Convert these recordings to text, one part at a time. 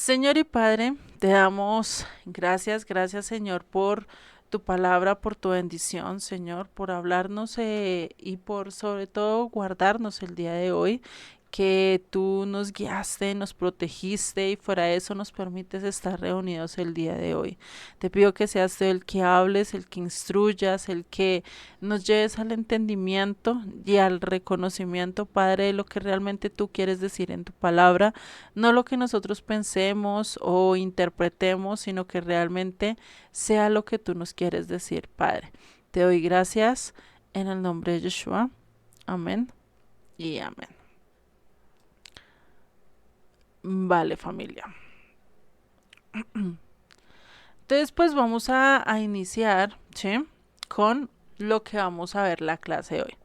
Señor y Padre, te damos gracias Señor por tu palabra, por tu bendición, Señor, por hablarnos y por sobre todo guardarnos el día de hoy, que tú nos guiaste, nos protegiste y fuera de eso nos permites estar reunidos el día de hoy. Te pido que seas tú el que hables, el que instruyas, el que nos lleves al entendimiento y al reconocimiento, Padre, de lo que realmente tú quieres decir en tu palabra, no lo que nosotros pensemos o interpretemos, sino que realmente sea lo que tú nos quieres decir, Padre. Te doy gracias en el nombre de Yeshua. Amén y amén. Vale, familia. Entonces, pues vamos a iniciar, ¿sí? Con lo que vamos a ver la clase de hoy.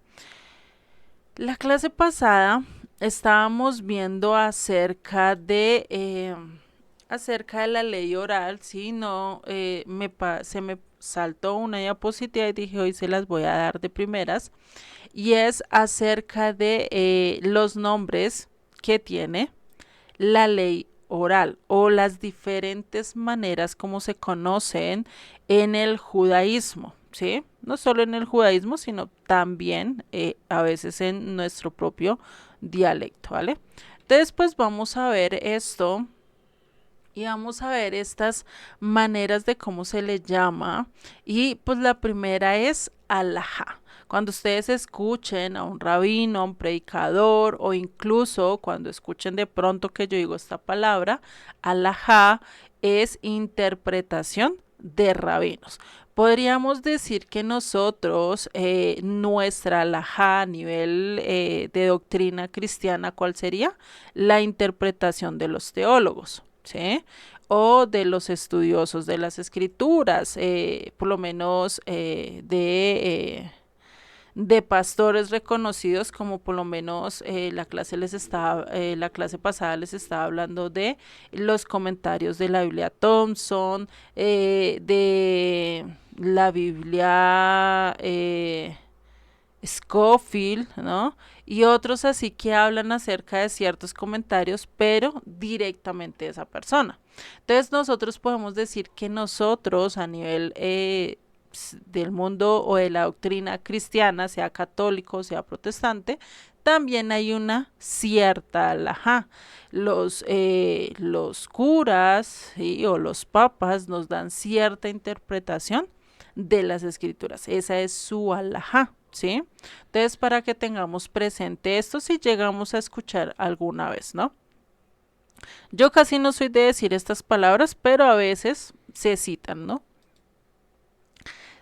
La clase pasada estábamos viendo acerca de la ley oral, ¿sí? No, se me saltó una diapositiva y dije hoy se las voy a dar de primeras. Y es acerca de los nombres que tiene la ley oral o las diferentes maneras como se conocen en el judaísmo, ¿sí? No solo en el judaísmo, sino también a veces en nuestro propio dialecto, ¿vale? Entonces, pues vamos a ver esto y vamos a ver estas maneras de cómo se le llama. Y pues la primera es alajá. Cuando ustedes escuchen a un rabino, a un predicador o incluso cuando escuchen de pronto que yo digo esta palabra, alajá es interpretación de rabinos. Podríamos decir que nosotros, nuestra alajá a nivel de doctrina cristiana, ¿cuál sería? La interpretación de los teólogos. ¿Sí? O de los estudiosos de las escrituras, por lo menos de pastores reconocidos, como por lo menos la clase pasada les estaba hablando de los comentarios de la Biblia Thompson, de la Biblia Scofield, ¿no? Y otros así que hablan acerca de ciertos comentarios, pero directamente de esa persona. Entonces nosotros podemos decir que nosotros a nivel del mundo o de la doctrina cristiana, sea católico, sea protestante, también hay una cierta alajá. Los curas, ¿sí? O los papas nos dan cierta interpretación de las escrituras. Esa es su alajá, ¿sí? Entonces, para que tengamos presente esto si llegamos a escuchar alguna vez, ¿no? Yo casi no soy de decir estas palabras, pero a veces se citan, ¿no?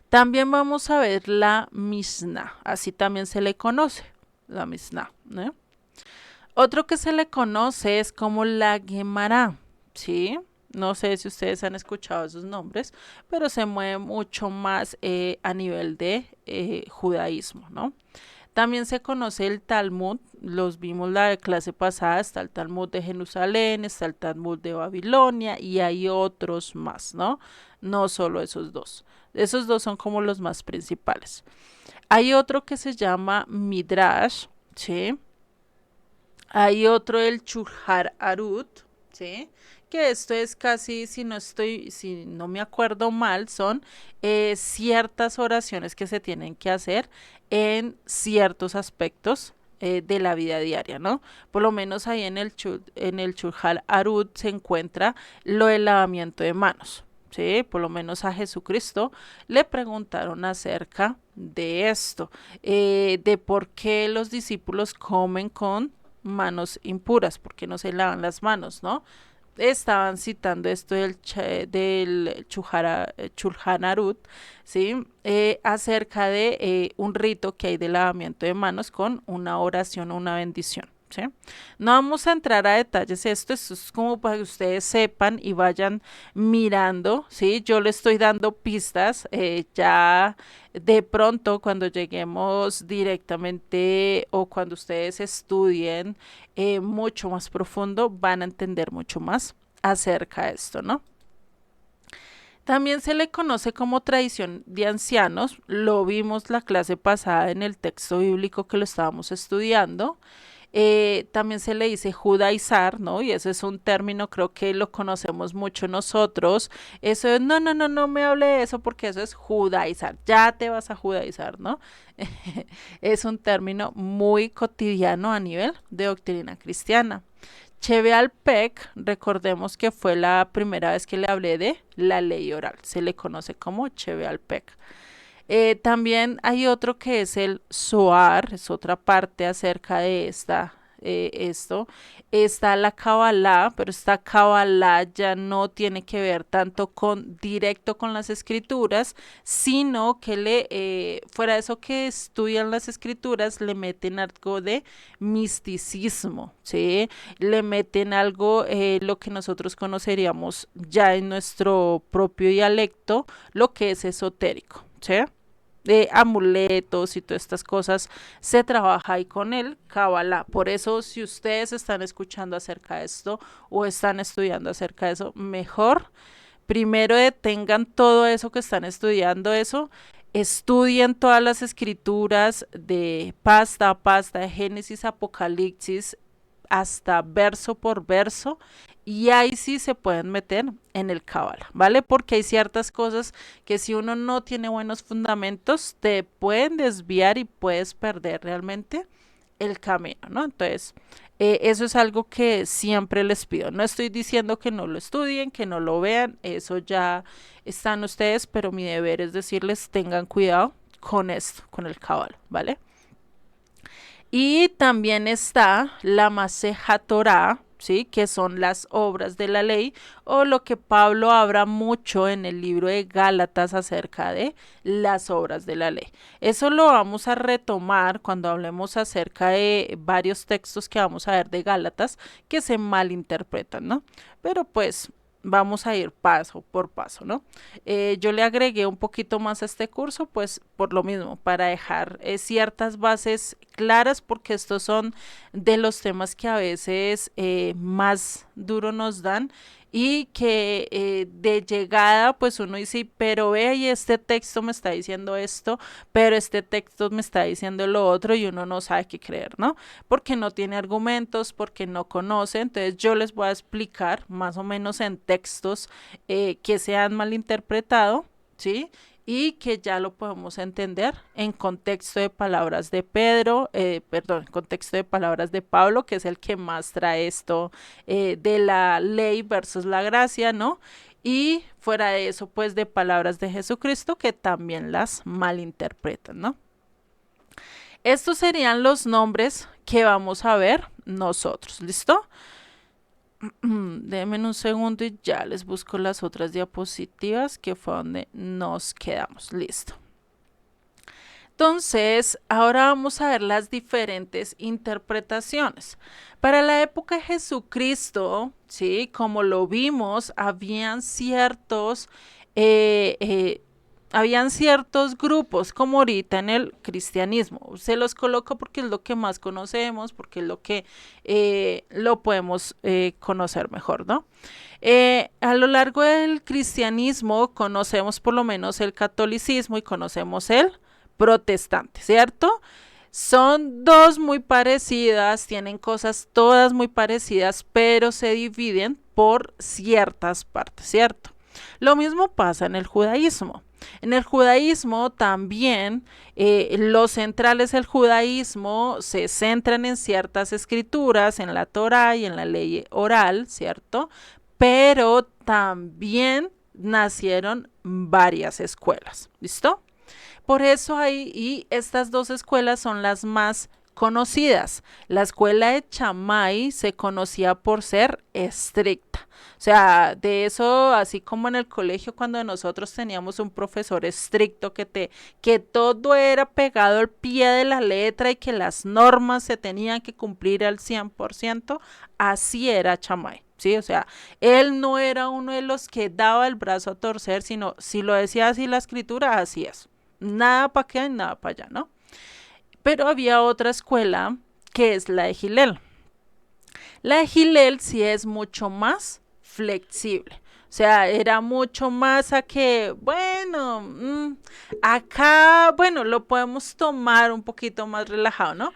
También vamos a ver la Mishnah, así también se le conoce, la Mishnah, ¿no? Otro que se le conoce es como la Gemara, ¿sí? No sé si ustedes han escuchado esos nombres, pero se mueve mucho más a nivel de judaísmo, ¿no? También se conoce el Talmud, los vimos la clase pasada, está el Talmud de Jerusalén, está el Talmud de Babilonia y hay otros más, ¿no? No solo esos dos. Esos dos son como los más principales. Hay otro que se llama Midrash, ¿sí? Hay otro, el Chulhar Arut, ¿sí? Que esto es casi, si no me acuerdo mal, son ciertas oraciones que se tienen que hacer en ciertos aspectos de la vida diaria, ¿no? Por lo menos ahí en el Chulhar Arut se encuentra lo del lavamiento de manos. Sí, por lo menos a Jesucristo le preguntaron acerca de esto, de por qué los discípulos comen con manos impuras, porque no se lavan las manos, ¿no? Estaban citando esto del Chulhan Arut, ¿sí? Acerca de un rito que hay de lavamiento de manos con una oración o una bendición. ¿Sí? No vamos a entrar a detalles, esto es como para que ustedes sepan y vayan mirando, ¿sí? Yo le estoy dando pistas, ya de pronto cuando lleguemos directamente o cuando ustedes estudien mucho más profundo, van a entender mucho más acerca de esto, ¿no? También se le conoce como tradición de ancianos, lo vimos la clase pasada en el texto bíblico que lo estábamos estudiando. También se le dice judaizar, ¿no? Y ese es un término, creo que lo conocemos mucho nosotros. Eso es, no, no, no, no me hable de eso porque eso es judaizar, ya te vas a judaizar, ¿no? Es un término muy cotidiano a nivel de doctrina cristiana. Chevealpec, recordemos que fue la primera vez que le hablé de la ley oral, se le conoce como Chevealpec. También hay otro que es el SOAR, es otra parte acerca de esto. Está la Kabbalah, pero esta Kabbalah ya no tiene que ver tanto con directo con las escrituras, sino que fuera de eso que estudian las escrituras, le meten algo de misticismo, ¿sí? Le meten algo, lo que nosotros conoceríamos ya en nuestro propio dialecto, lo que es esotérico, ¿sí? De amuletos y todas estas cosas, se trabaja ahí con el Kabbalah. Por eso, si ustedes están escuchando acerca de esto o están estudiando acerca de eso, mejor primero detengan todo eso que están estudiando, eso, estudien todas las escrituras de pasta a pasta, de Génesis, Apocalipsis, hasta verso por verso, y ahí sí se pueden meter en el Cábala, ¿vale? Porque hay ciertas cosas que si uno no tiene buenos fundamentos, te pueden desviar y puedes perder realmente el camino, ¿no? Entonces, eso es algo que siempre les pido. No estoy diciendo que no lo estudien, que no lo vean, eso ya están ustedes, pero mi deber es decirles tengan cuidado con esto, con el Cábala, ¿vale? Y también está la Maseja Torah, ¿sí? Que son las obras de la ley, o lo que Pablo habla mucho en el libro de Gálatas acerca de las obras de la ley. Eso lo vamos a retomar cuando hablemos acerca de varios textos que vamos a ver de Gálatas que se malinterpretan, ¿no? Pero pues vamos a ir paso por paso, ¿no? Yo le agregué un poquito más a este curso, pues por lo mismo, para dejar ciertas bases claras, porque estos son de los temas que a veces más duro nos dan y que de llegada pues uno dice, pero ve y este texto me está diciendo esto, pero este texto me está diciendo lo otro y uno no sabe qué creer, ¿no? Porque no tiene argumentos, porque no conoce, entonces yo les voy a explicar más o menos en textos que se han malinterpretado, ¿sí? Y que ya lo podemos entender en contexto de palabras de Pedro, perdón, en contexto de palabras de Pablo, que es el que más trae esto de la ley versus la gracia, ¿no? Y fuera de eso, pues de palabras de Jesucristo que también las malinterpretan, ¿no? Estos serían los nombres que vamos a ver nosotros, ¿listo? Denme un segundo y ya les busco las otras diapositivas que fue donde nos quedamos. Listo. Entonces, ahora vamos a ver las diferentes interpretaciones. Para la época de Jesucristo, ¿sí? Como lo vimos, eh, eh, habían ciertos grupos, como ahorita en el cristianismo. Se los coloco porque es lo que más conocemos, porque es lo que lo podemos conocer mejor, ¿no? A lo largo del cristianismo conocemos por lo menos el catolicismo y conocemos el protestante, ¿cierto? Son dos muy parecidas, tienen cosas todas muy parecidas, pero se dividen por ciertas partes, ¿cierto? Lo mismo pasa en el judaísmo. En el judaísmo también los centrales del judaísmo se centran en ciertas escrituras, en la Torá y en la ley oral, ¿cierto? Pero también nacieron varias escuelas, ¿listo? Por eso hay, y estas dos escuelas son las más conocidas. La escuela de Chamay se conocía por ser estricta. O sea, de eso, así como en el colegio cuando nosotros teníamos un profesor estricto que todo era pegado al pie de la letra y que las normas se tenían que cumplir al 100%, así era Chamay. Sí, o sea, él no era uno de los que daba el brazo a torcer, sino si lo decía así la escritura, así es. Nada para acá y nada para allá, ¿no? Pero había otra escuela que es la de Gilel. La de Gilel sí es mucho más flexible. sea, era mucho más a que, bueno, acá, bueno, lo podemos tomar un poquito más relajado, ¿no?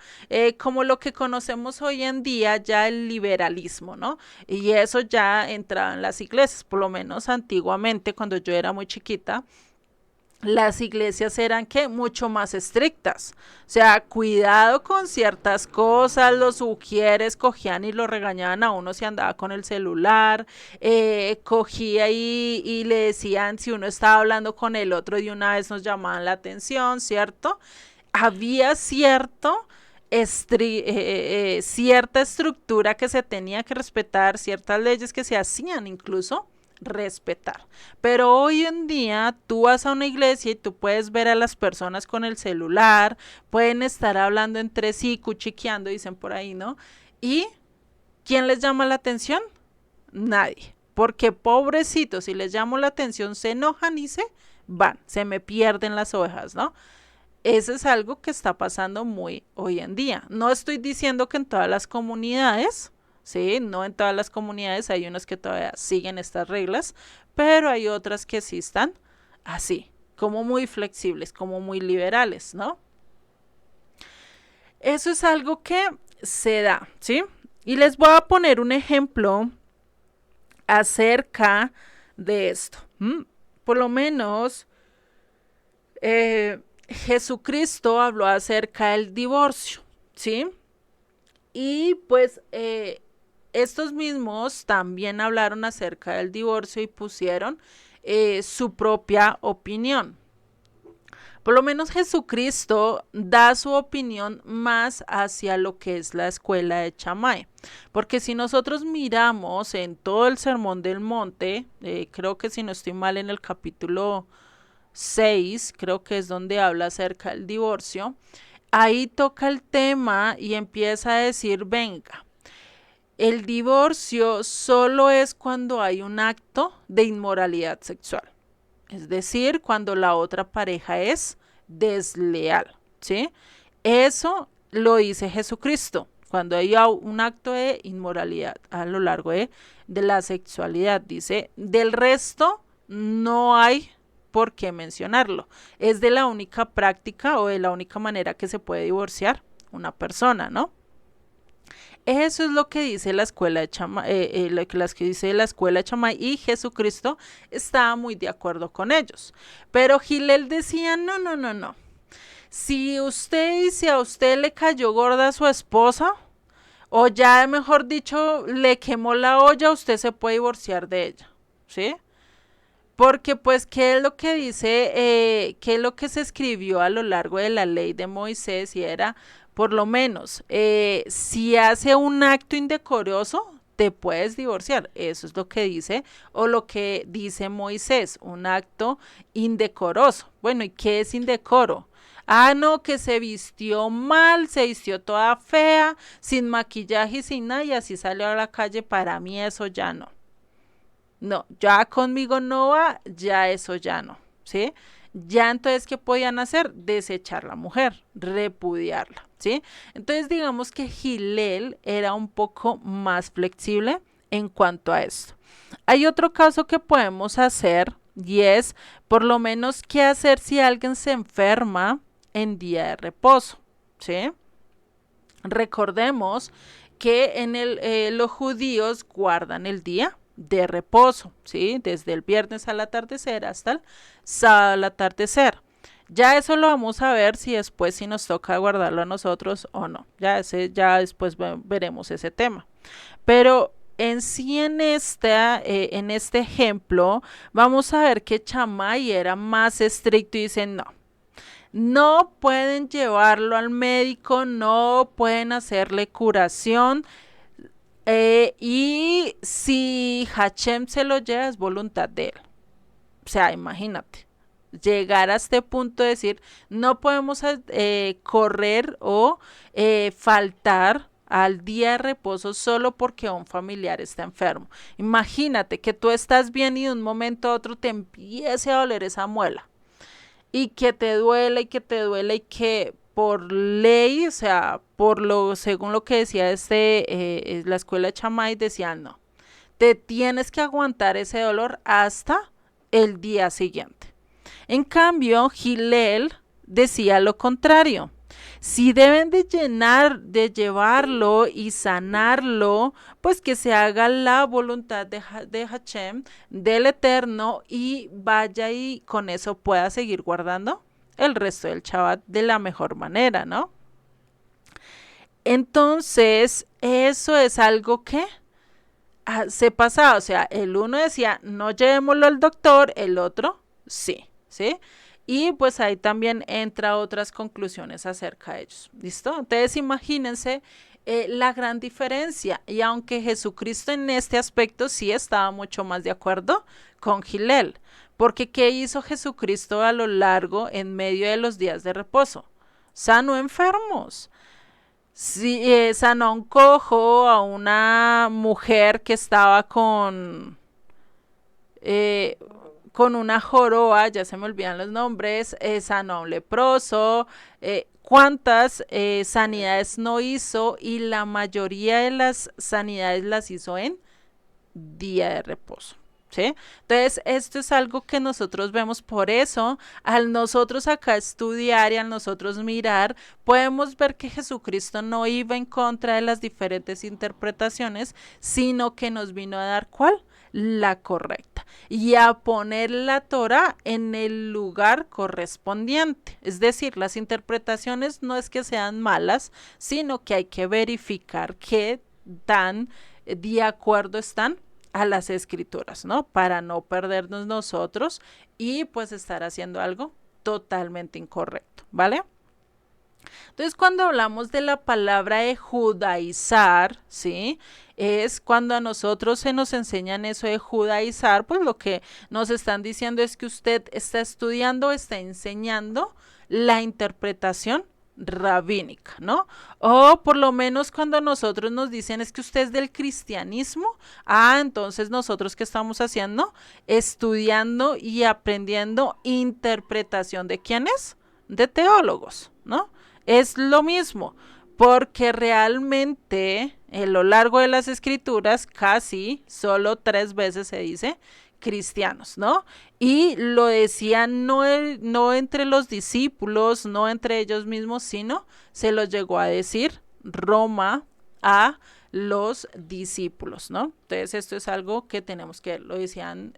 Como lo que conocemos hoy en día, ya el liberalismo, ¿no? Y eso ya entraba en las iglesias, por lo menos antiguamente, cuando yo era muy chiquita, las iglesias eran que mucho más estrictas. O sea, cuidado con ciertas cosas, los ujieres cogían y lo regañaban a uno si andaba con el celular, cogía y le decían si uno estaba hablando con el otro y una vez nos llamaban la atención, ¿cierto? Había cierta estructura que se tenía que respetar, ciertas leyes que se hacían incluso respetar. Pero hoy en día tú vas a una iglesia y tú puedes ver a las personas con el celular, pueden estar hablando entre sí, cuchicheando, dicen por ahí, ¿no? ¿Y quién les llama la atención? Nadie. Porque pobrecitos, si les llamo la atención, se enojan y se van, se me pierden las ovejas, ¿no? Eso es algo que está pasando muy hoy en día. No estoy diciendo que en todas las comunidades, sí, no en todas las comunidades, hay unas que todavía siguen estas reglas, pero hay otras que sí están así, como muy flexibles, como muy liberales, ¿no? Eso es algo que se da, ¿sí? Y les voy a poner un ejemplo acerca de esto. Por lo menos, Jesucristo habló acerca del divorcio, ¿sí? Y pues estos mismos también hablaron acerca del divorcio y pusieron su propia opinión. Por lo menos Jesucristo da su opinión más hacia lo que es la escuela de Shammai. Porque si nosotros miramos en todo el Sermón del Monte, creo que si no estoy mal en el capítulo 6, creo que es donde habla acerca del divorcio, ahí toca el tema y empieza a decir, venga, el divorcio solo es cuando hay un acto de inmoralidad sexual. Es decir, cuando la otra pareja es desleal, ¿sí? Eso lo dice Jesucristo, cuando hay un acto de inmoralidad a lo largo de la sexualidad. Dice, del resto no hay por qué mencionarlo. Es de la única práctica o de la única manera que se puede divorciar una persona, ¿no? Eso es lo que dice la escuela de Shammai, lo que dice la escuela de Shammai, y Jesucristo estaba muy de acuerdo con ellos. Pero Hillel decía, no, no, no, no. Si usted dice a usted le cayó gorda a su esposa, o ya mejor dicho, le quemó la olla, usted se puede divorciar de ella, ¿sí? Porque pues, ¿qué es lo que dice? ¿Qué es lo que se escribió a lo largo de la ley de Moisés? Y era, por lo menos, si hace un acto indecoroso, te puedes divorciar. Eso es lo que dice, o lo que dice Moisés, un acto indecoroso. Bueno, ¿y qué es indecoro? Ah, no, que se vistió mal, se vistió toda fea, sin maquillaje y sin nada, y así salió a la calle. Para mí eso ya no. No, ya conmigo no va, ya eso ya no, ¿sí? Ya entonces, ¿qué podían hacer? Desechar la mujer, repudiarla, ¿sí? Entonces, digamos que Hillel era un poco más flexible en cuanto a esto. Hay otro caso que podemos hacer y es, por lo menos, qué hacer si alguien se enferma en día de reposo, ¿sí? Recordemos que los judíos guardan el día de reposo, ¿sí? Desde el viernes al atardecer hasta el sábado al atardecer. Ya eso lo vamos a ver si después si nos toca guardarlo a nosotros o no. Ya después veremos ese tema. Pero en sí en este ejemplo vamos a ver que Shammai era más estricto y dice no. No pueden llevarlo al médico, no pueden hacerle curación, y si Hachem se lo lleva es voluntad de él. O sea, imagínate, llegar a este punto de decir, no podemos correr o faltar al día de reposo solo porque un familiar está enfermo. Imagínate que tú estás bien y de un momento a otro te empiece a doler esa muela y que te duele y que te duele y que por ley, o sea, según lo que decía la escuela de Shammai, decían no, te tienes que aguantar ese dolor hasta el día siguiente. En cambio, Hillel decía lo contrario. Si deben de llevarlo y sanarlo, pues que se haga la voluntad de Hashem, del Eterno, y vaya y con eso pueda seguir guardando el resto del Shabbat de la mejor manera, ¿no? Entonces, eso es algo que se pasaba, o sea, el uno decía, no llevémoslo al doctor, el otro, sí, ¿sí? Y pues ahí también entra otras conclusiones acerca de ellos, ¿listo? Entonces imagínense la gran diferencia, y aunque Jesucristo en este aspecto sí estaba mucho más de acuerdo con Hillel, porque ¿qué hizo Jesucristo a lo largo, en medio de los días de reposo? Sanó enfermos. Sí, sanó a un cojo, a una mujer que estaba eh, con una joroba, ya se me olvidan los nombres, sanó a un leproso, cuántas sanidades no hizo, y la mayoría de las sanidades las hizo en día de reposo. ¿Sí? Entonces, esto es algo que nosotros vemos, por eso, al nosotros acá estudiar y al nosotros mirar, podemos ver que Jesucristo no iba en contra de las diferentes interpretaciones, sino que nos vino a dar ¿cuál? La correcta, y a poner la Torah en el lugar correspondiente. Es decir, las interpretaciones no es que sean malas, sino que hay que verificar qué tan de acuerdo están a las escrituras, ¿no? Para no perdernos nosotros y pues estar haciendo algo totalmente incorrecto, ¿vale? Entonces, cuando hablamos de la palabra de judaizar, ¿sí? Es cuando a nosotros se nos enseñan eso de judaizar, pues lo que nos están diciendo es que usted está estudiando, está enseñando la interpretación rabínica, ¿no? O por lo menos cuando nosotros nos dicen es que usted es del cristianismo, entonces nosotros ¿qué estamos haciendo? Estudiando y aprendiendo interpretación de quiénes, de teólogos, ¿no? Es lo mismo, porque realmente a lo largo de las escrituras casi solo 3 veces se dice cristianos, ¿no? Y lo decían no entre los discípulos, no entre ellos mismos, sino se los llegó a decir Roma a los discípulos, ¿no? Entonces esto es algo que tenemos que, lo decían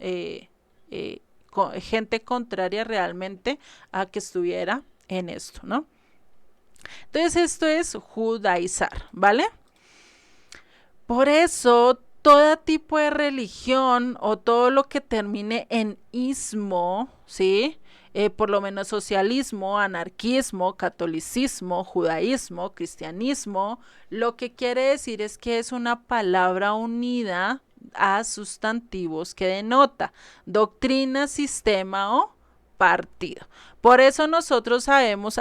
gente contraria realmente a que estuviera en esto, ¿no? Entonces esto es judaizar, ¿vale? Por eso todo tipo de religión o todo lo que termine en ismo, ¿sí? Por lo menos socialismo, anarquismo, catolicismo, judaísmo, cristianismo, lo que quiere decir es que es una palabra unida a sustantivos que denota doctrina, sistema o partido. Por eso nosotros sabemos,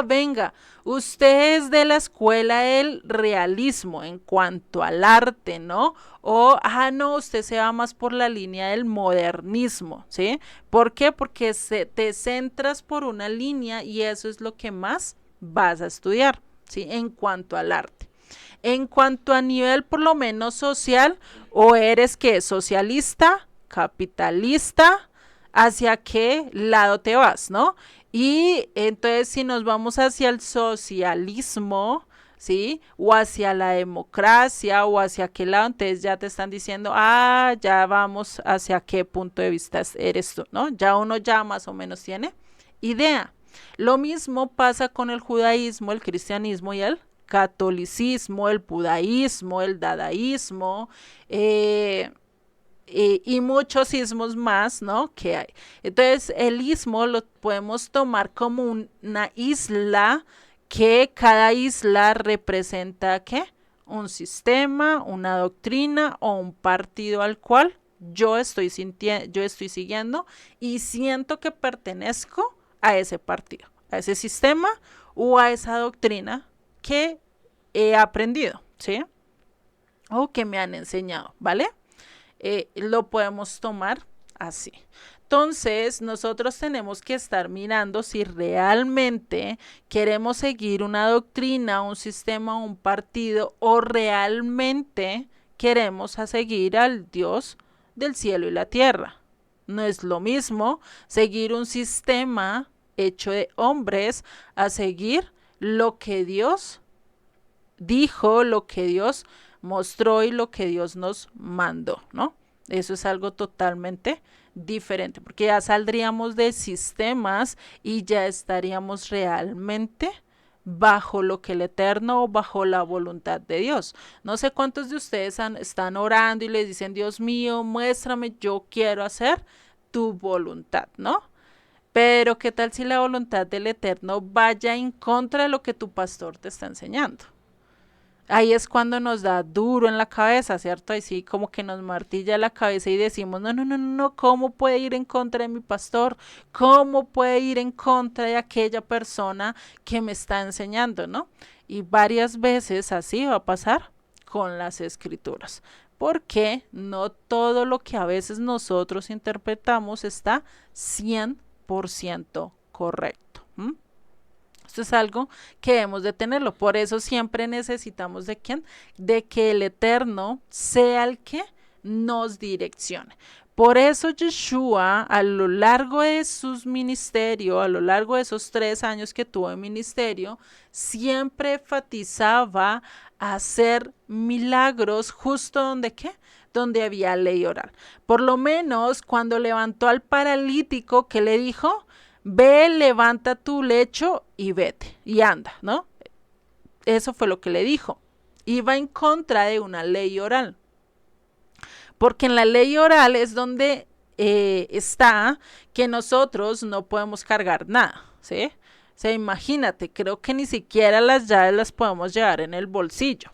venga, usted es de la escuela del realismo en cuanto al arte, ¿no? O, no, usted se va más por la línea del modernismo, ¿sí? ¿Por qué? Porque te centras por una línea y eso es lo que más vas a estudiar, ¿sí? En cuanto al arte. En cuanto a nivel por lo menos social, o eres que socialista, capitalista, hacia qué lado te vas, ¿no? Y entonces si nos vamos hacia el socialismo, ¿sí? O hacia la democracia o hacia qué lado, entonces ya te están diciendo, ya vamos hacia qué punto de vista eres tú, ¿no? Ya uno ya más o menos tiene idea. Lo mismo pasa con el judaísmo, el cristianismo y el catolicismo, el budaísmo, el dadaísmo, y muchos ismos más, ¿no? Que hay. Entonces, el ismo lo podemos tomar como una isla, que cada isla representa, ¿qué? Un sistema, una doctrina o un partido al cual yo estoy siguiendo y siento que pertenezco a ese partido, a ese sistema o a esa doctrina que he aprendido, ¿sí? O que me han enseñado, ¿vale? Lo podemos tomar así. Entonces, nosotros tenemos que estar mirando si realmente queremos seguir una doctrina, un sistema, un partido, o realmente queremos a seguir al Dios del cielo y la tierra. No es lo mismo seguir un sistema hecho de hombres a seguir lo que Dios dijo, lo que Dios mostró y lo que Dios nos mandó, ¿no? Eso es algo totalmente diferente, porque ya saldríamos de sistemas y ya estaríamos realmente bajo lo que el Eterno o bajo la voluntad de Dios. No sé cuántos de ustedes están orando y les dicen, Dios mío, muéstrame, yo quiero hacer tu voluntad, ¿no? Pero ¿qué tal si la voluntad del Eterno vaya en contra de lo que tu pastor te está enseñando? Ahí es cuando nos da duro en la cabeza, ¿cierto? Ahí sí como que nos martilla la cabeza y decimos, no, no, no, no, ¿cómo puede ir en contra de mi pastor? ¿Cómo puede ir en contra de aquella persona que me está enseñando, ¿no? Y varias veces así va a pasar con las escrituras, porque no todo lo que a veces nosotros interpretamos está 100% correcto. Esto es algo que debemos de tenerlo. Por eso siempre necesitamos de quién, de que el Eterno sea el que nos direccione. Por eso Yeshua, a lo largo de sus ministerios, a lo largo de esos 3 años que tuvo en ministerio, siempre enfatizaba hacer milagros justo donde ¿qué? Donde había ley oral. Por lo menos cuando levantó al paralítico, ¿qué le dijo? Ve, levanta tu lecho y vete, y anda, ¿no? Eso fue lo que le dijo. Iba en contra de una ley oral. Porque en la ley oral es donde está que nosotros no podemos cargar nada, ¿sí? O sea, imagínate, creo que ni siquiera las llaves las podemos llevar en el bolsillo.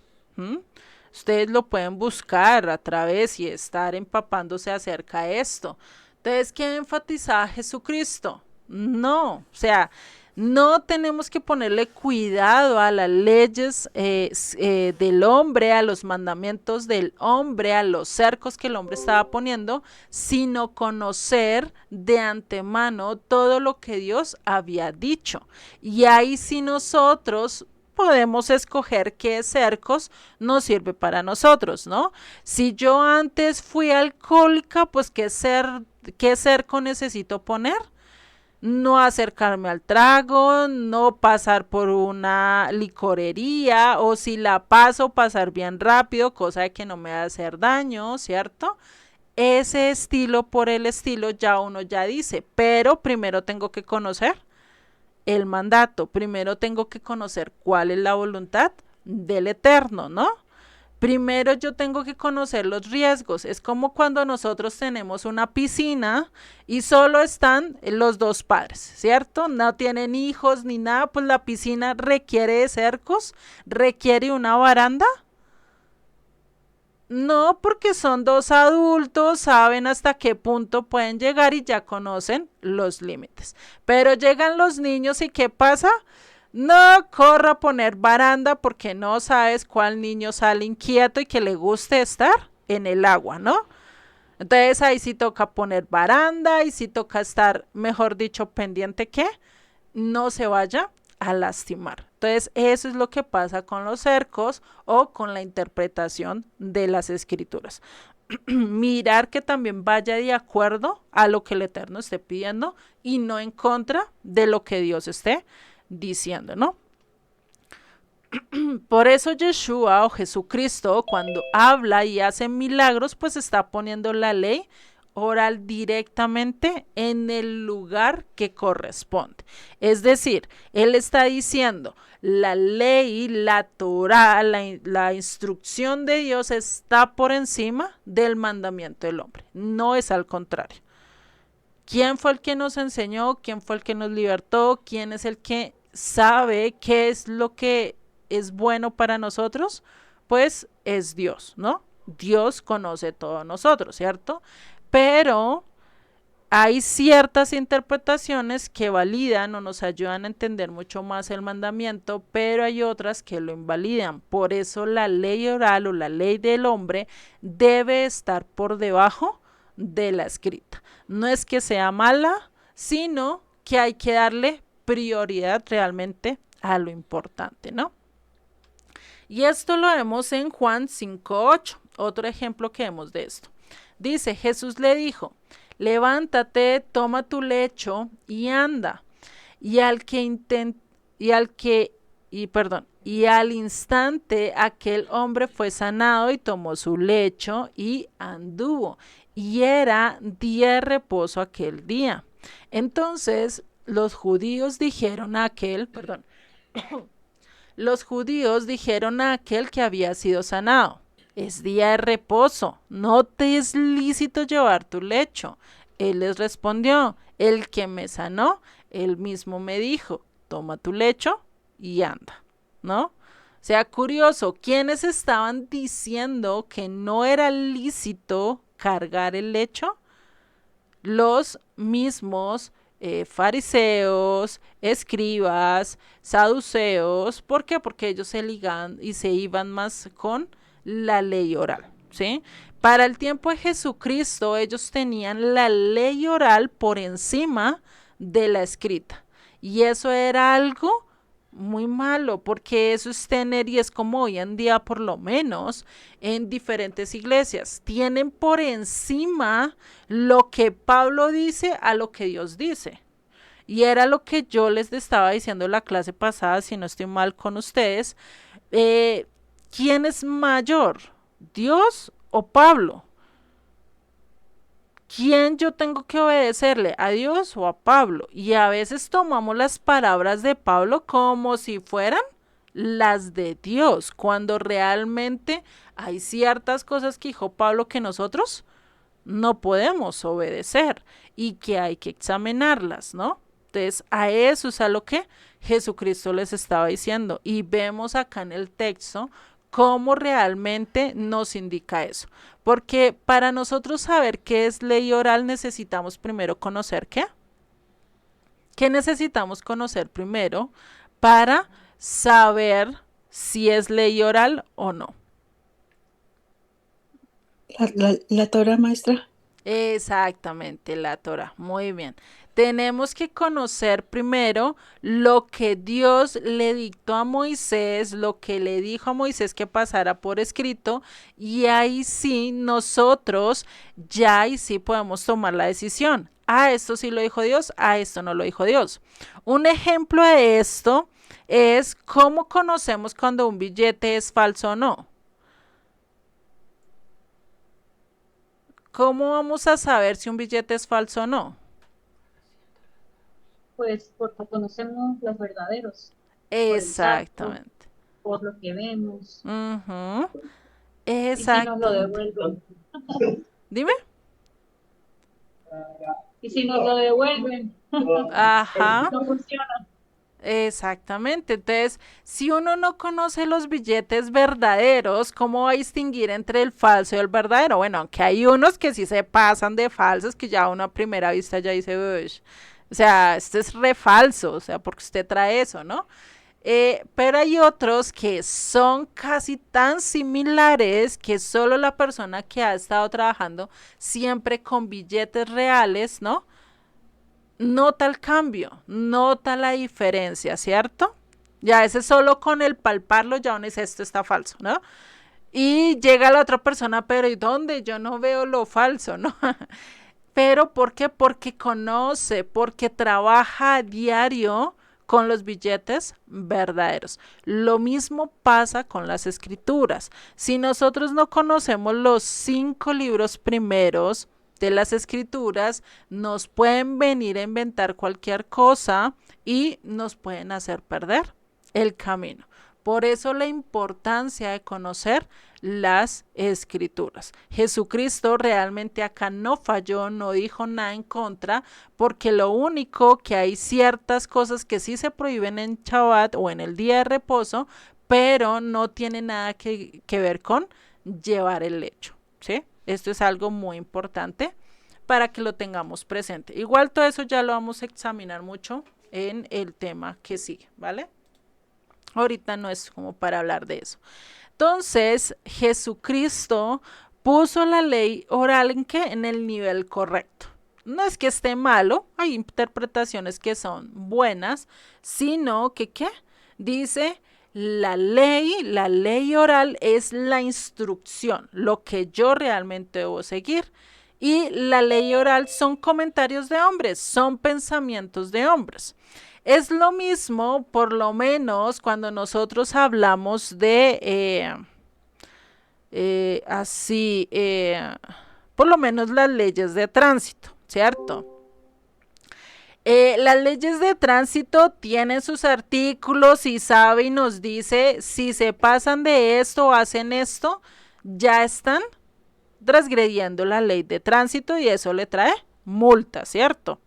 Ustedes lo pueden buscar a través y estar empapándose acerca de esto. Entonces, ¿qué enfatizaba Jesucristo? No, o sea, no tenemos que ponerle cuidado a las leyes del hombre, a los mandamientos del hombre, a los cercos que el hombre estaba poniendo, sino conocer de antemano todo lo que Dios había dicho. Y ahí sí nosotros podemos escoger qué cercos nos sirve para nosotros, ¿no? Si yo antes fui alcohólica, pues qué cerco necesito poner. No acercarme al trago, no pasar por una licorería o si la paso pasar bien rápido, cosa de que no me va a hacer daño, ¿cierto? Ese estilo por el estilo ya uno ya dice, pero primero tengo que conocer el mandato, primero tengo que conocer cuál es la voluntad del Eterno, ¿no? Primero yo tengo que conocer los riesgos. Es como cuando nosotros tenemos una piscina y solo están los 2 padres, ¿cierto? No tienen hijos ni nada, pues la piscina requiere de cercos, requiere una baranda. No, porque son 2 adultos, saben hasta qué punto pueden llegar y ya conocen los límites. Pero llegan los niños y ¿qué pasa? No corra a poner baranda porque no sabes cuál niño sale inquieto y que le guste estar en el agua, ¿no? Entonces ahí sí toca poner baranda y sí toca estar, mejor dicho, pendiente que no se vaya a lastimar. Entonces eso es lo que pasa con los cercos o con la interpretación de las escrituras. Mirar que también vaya de acuerdo a lo que el Eterno esté pidiendo y no en contra de lo que Dios esté diciendo, ¿no? Por eso Yeshua o Jesucristo cuando habla y hace milagros, pues está poniendo la ley oral directamente en el lugar que corresponde. Es decir, él está diciendo, la ley, la Torah, la instrucción de Dios está por encima del mandamiento del hombre. No es al contrario. ¿Quién fue el que nos enseñó? ¿Quién fue el que nos libertó? ¿Quién es el que sabe qué es lo que es bueno para nosotros? Pues es Dios, ¿no? Dios conoce todo nosotros, ¿cierto? Pero hay ciertas interpretaciones que validan o nos ayudan a entender mucho más el mandamiento, pero hay otras que lo invalidan. Por eso la ley oral o la ley del hombre debe estar por debajo de la escrita. No es que sea mala, sino que hay que darle prioridad realmente a lo importante, ¿no? Y esto lo vemos en Juan 5:8. Otro ejemplo que vemos de esto. Dice, Jesús le dijo, levántate, toma tu lecho y anda. Y al que intent y al que y perdón, y al instante aquel hombre fue sanado y tomó su lecho y anduvo. Y era día de reposo aquel día. Entonces los judíos dijeron a aquel, perdón, los judíos dijeron a aquel que había sido sanado, es día de reposo, no te es lícito llevar tu lecho. Él les respondió, el que me sanó, él mismo me dijo, toma tu lecho y anda, ¿no? O sea, curioso, ¿quiénes estaban diciendo que no era lícito cargar el lecho? Los mismos fariseos, escribas, saduceos. ¿Por qué? Porque ellos se ligan y se iban más con la ley oral, ¿sí? Para el tiempo de Jesucristo, ellos tenían la ley oral por encima de la escrita. Y eso era algo muy malo, porque eso es tener, y es como hoy en día por lo menos en diferentes iglesias, tienen por encima lo que Pablo dice a lo que Dios dice. Y era lo que yo les estaba diciendo en la clase pasada, si no estoy mal con ustedes, ¿quién es mayor, Dios o Pablo? ¿Quién yo tengo que obedecerle? ¿A Dios o a Pablo? Y a veces tomamos las palabras de Pablo como si fueran las de Dios, cuando realmente hay ciertas cosas que dijo Pablo que nosotros no podemos obedecer y que hay que examinarlas, ¿no? Entonces, a eso es a lo que Jesucristo les estaba diciendo. Y vemos acá en el texto cómo realmente nos indica eso. Porque para nosotros saber qué es ley oral necesitamos primero conocer qué. ¿Qué necesitamos conocer primero para saber si es ley oral o no? La Torah, maestra. Exactamente, la Torah. Muy bien. Tenemos que conocer primero lo que Dios le dictó a Moisés, lo que le dijo a Moisés que pasara por escrito, y ahí sí nosotros ya ahí sí podemos tomar la decisión. Ah, esto sí lo dijo Dios, ah, esto no lo dijo Dios. Un ejemplo de esto es cómo conocemos cuando un billete es falso o no. ¿Cómo vamos a saber si un billete es falso o no? Pues porque conocemos los verdaderos, por el tacto, Exactamente. por lo que vemos, Ujú. y si nos lo Exactamente. devuelven, Dime. y si nos lo devuelven, Ajá. no funciona. Exactamente. Entonces, si uno no conoce los billetes verdaderos, ¿cómo va a distinguir entre el falso y el verdadero? Bueno, aunque hay unos que sí se pasan de falsos, que ya uno a primera vista ya dice, "Ush". O sea, este es re falso, o sea, porque usted trae eso, ¿no? Pero hay otros que son casi tan similares que solo la persona que ha estado trabajando siempre con billetes reales, ¿no? Nota el cambio, nota la diferencia, ¿cierto? Ya ese solo con el palparlo ya uno dice esto está falso, ¿no? Y llega la otra persona, pero ¿y dónde? Yo no veo lo falso, ¿no? Pero ¿por qué? Porque conoce, porque trabaja a diario con los billetes verdaderos. Lo mismo pasa con las escrituras. Si nosotros no conocemos los 5 libros primeros de las escrituras, nos pueden venir a inventar cualquier cosa y nos pueden hacer perder el camino. Por eso la importancia de conocer las escrituras. Jesucristo realmente acá no falló, no dijo nada en contra, porque lo único que hay ciertas cosas que sí se prohíben en Shabbat o en el día de reposo, pero no tiene nada que ver con llevar el lecho, ¿sí? Esto es algo muy importante para que lo tengamos presente. Igual todo eso ya lo vamos a examinar mucho en el tema que sigue, ¿vale? Ahorita no es como para hablar de eso. Entonces, Jesucristo puso la ley oral en qué? En el nivel correcto. No es que esté malo, hay interpretaciones que son buenas, sino que ¿qué? Dice La ley oral es la instrucción, lo que yo realmente debo seguir. Y la ley oral son comentarios de hombres, son pensamientos de hombres. Es lo mismo, por lo menos, cuando nosotros hablamos de por lo menos las leyes de tránsito, ¿cierto? Las leyes de tránsito tienen sus artículos y sabe y nos dice si se pasan de esto o hacen esto, ya están transgrediendo la ley de tránsito y eso le trae multa, ¿cierto?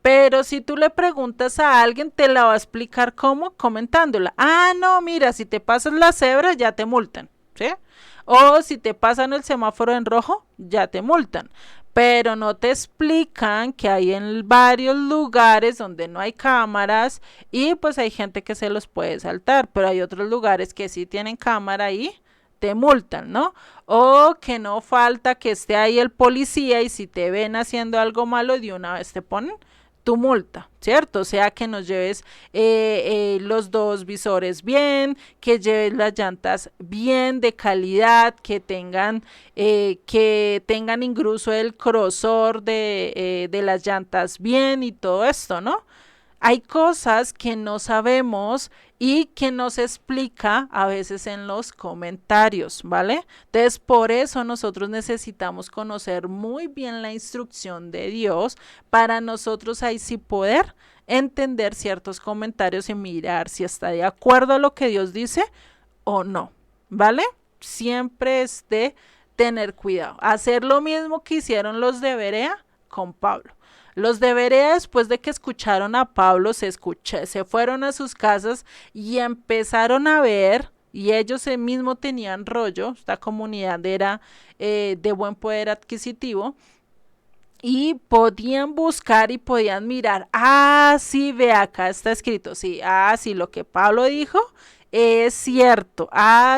Pero si tú le preguntas a alguien, te la va a explicar cómo, comentándola. Ah, no, mira, si te pasas la cebra, ya te multan, ¿sí? O si te pasan el semáforo en rojo, ya te multan. Pero no te explican que hay en varios lugares donde no hay cámaras y pues hay gente que se los puede saltar, pero hay otros lugares que sí tienen cámara y te multan, ¿no? O que no falta que esté ahí el policía y si te ven haciendo algo malo de una vez te ponen tu multa, ¿cierto? O sea, que nos lleves los dos visores bien, que lleves las llantas bien de calidad, que tengan incluso el grosor de las llantas bien y todo esto, ¿no? Hay cosas que no sabemos y que nos explica a veces en los comentarios, ¿vale? Entonces, por eso nosotros necesitamos conocer muy bien la instrucción de Dios para nosotros ahí sí poder entender ciertos comentarios y mirar si está de acuerdo a lo que Dios dice o no, ¿vale? Siempre es de tener cuidado. Hacer lo mismo que hicieron los de Berea con Pablo. Los de Berea, después de que escucharon a Pablo, se fueron a sus casas y empezaron a ver, y ellos mismos tenían rollo, esta comunidad era de buen poder adquisitivo, y podían buscar y podían mirar, sí, ve acá está escrito, sí, sí, lo que Pablo dijo es cierto,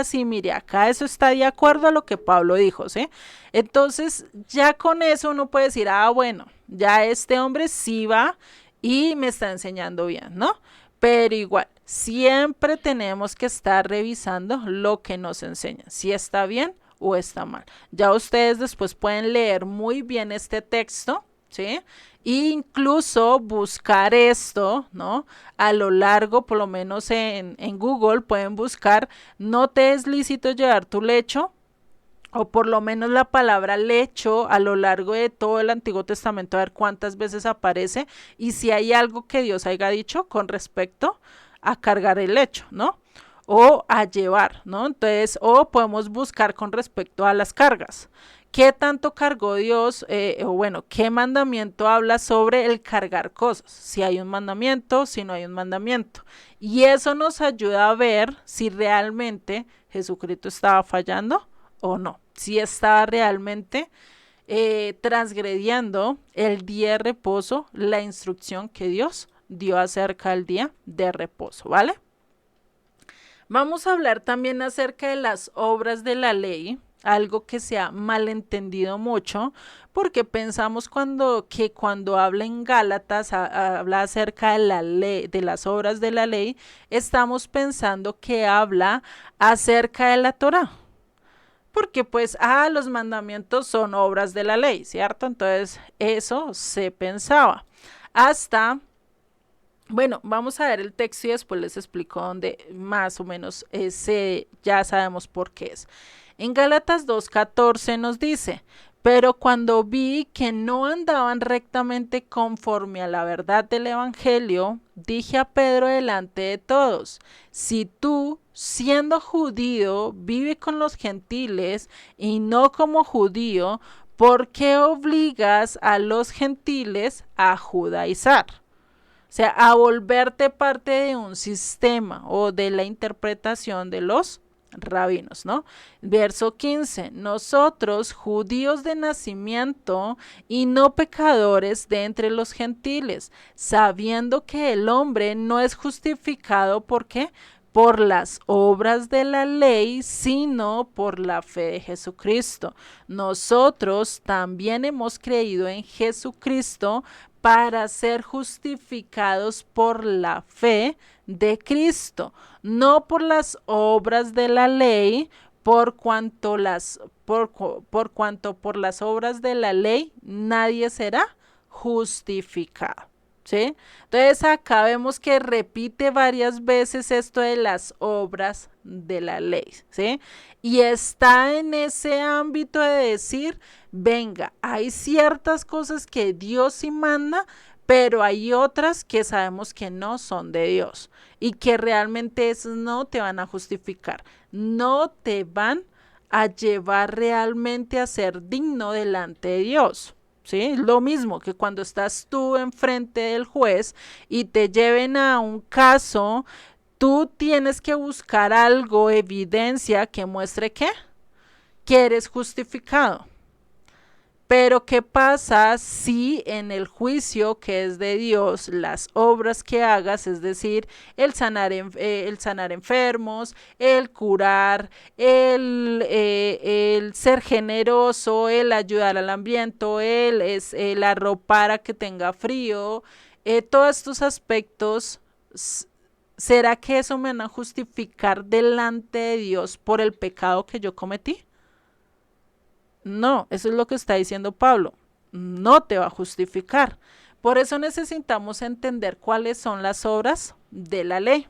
sí, mire, acá eso está de acuerdo a lo que Pablo dijo, ¿sí? Entonces, ya con eso uno puede decir, bueno, ya este hombre sí va y me está enseñando bien, ¿no? Pero igual, siempre tenemos que estar revisando lo que nos enseñan, si está bien o está mal. Ya ustedes después pueden leer muy bien este texto, ¿sí? E incluso buscar esto, ¿no? A lo largo, por lo menos en Google, pueden buscar, no te es lícito llevar tu lecho, o por lo menos la palabra lecho a lo largo de todo el Antiguo Testamento, a ver cuántas veces aparece y si hay algo que Dios haya dicho con respecto a cargar el lecho, ¿no? O a llevar, ¿no? Entonces, o podemos buscar con respecto a las cargas. ¿Qué tanto cargó Dios? O bueno, ¿qué mandamiento habla sobre el cargar cosas? Si hay un mandamiento, si no hay un mandamiento. Y eso nos ayuda a ver si realmente Jesucristo estaba fallando o no. Si estaba realmente transgrediendo el día de reposo, la instrucción que Dios dio acerca del día de reposo, ¿vale? Vamos a hablar también acerca de las obras de la ley, algo que se ha malentendido mucho, porque pensamos que cuando habla en Gálatas, habla acerca de la ley, de las obras de la ley, estamos pensando que habla acerca de la Torá. Porque pues, los mandamientos son obras de la ley, ¿cierto? Entonces, eso se pensaba. Bueno, vamos a ver el texto y después les explico dónde más o menos ya sabemos por qué es. En Gálatas 2:14 nos dice, pero cuando vi que no andaban rectamente conforme a la verdad del Evangelio, dije a Pedro delante de todos, si tú, siendo judío, vive con los gentiles y no como judío, ¿por qué obligas a los gentiles a judaizar? O sea, a volverte parte de un sistema o de la interpretación de los rabinos, ¿no? Verso 15, nosotros, judíos de nacimiento y no pecadores de entre los gentiles, sabiendo que el hombre no es justificado, ¿por qué? por las obras de la ley, sino por la fe de Jesucristo. Nosotros también hemos creído en Jesucristo para ser justificados por la fe de Cristo, no por las obras de la ley, por cuanto por las obras de la ley nadie será justificado. ¿Sí? Entonces acá vemos que repite varias veces esto de las obras de la ley, ¿sí? Y está en ese ámbito de decir, venga, hay ciertas cosas que Dios sí manda, pero hay otras que sabemos que no son de Dios y que realmente esas no te van a justificar, no te van a llevar realmente a ser digno delante de Dios. ¿Sí? Lo mismo que cuando estás tú enfrente del juez y te lleven a un caso, tú tienes que buscar algo, evidencia que muestre que eres justificado. Pero ¿qué pasa si en el juicio que es de Dios, las obras que hagas, es decir, el sanar enfermos, el curar, el ser generoso, el ayudar al ambiente, el arropar a que tenga frío, todos estos aspectos, ¿será que eso me van a justificar delante de Dios por el pecado que yo cometí? No, eso es lo que está diciendo Pablo. No te va a justificar. Por eso necesitamos entender cuáles son las obras de la ley.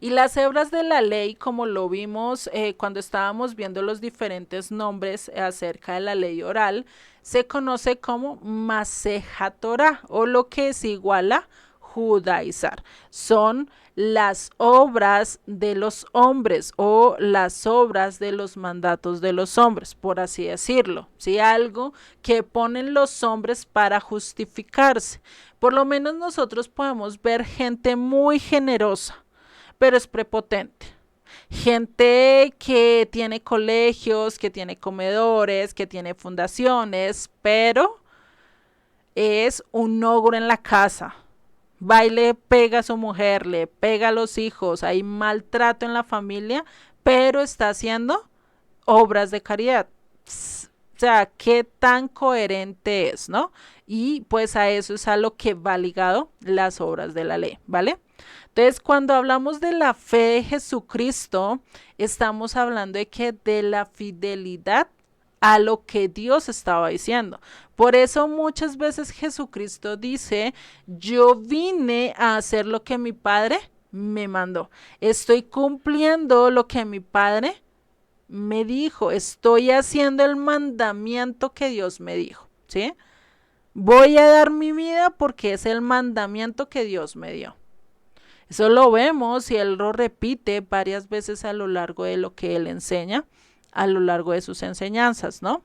Y las obras de la ley, como lo vimos cuando estábamos viendo los diferentes nombres acerca de la ley oral, se conoce como Maseja Torah, o lo que es igual a judaizar. Son las obras de los hombres o las obras de los mandatos de los hombres, por así decirlo, ¿sí? Algo que ponen los hombres para justificarse. Por lo menos nosotros podemos ver gente muy generosa, pero es prepotente. Gente que tiene colegios, que tiene comedores, que tiene fundaciones, pero es un ogro en la casa. Va y le pega a su mujer, le pega a los hijos, hay maltrato en la familia, pero está haciendo obras de caridad. O sea, qué tan coherente es, ¿no? Y pues a eso es a lo que va ligado las obras de la ley, ¿vale? Entonces, cuando hablamos de la fe de Jesucristo, estamos hablando de la fidelidad a lo que Dios estaba diciendo. Por eso muchas veces Jesucristo dice, yo vine a hacer lo que mi Padre me mandó. Estoy cumpliendo lo que mi Padre me dijo. Estoy haciendo el mandamiento que Dios me dijo, ¿sí? Voy a dar mi vida porque es el mandamiento que Dios me dio. Eso lo vemos y Él lo repite varias veces a lo largo de lo que Él enseña, a lo largo de sus enseñanzas, ¿no?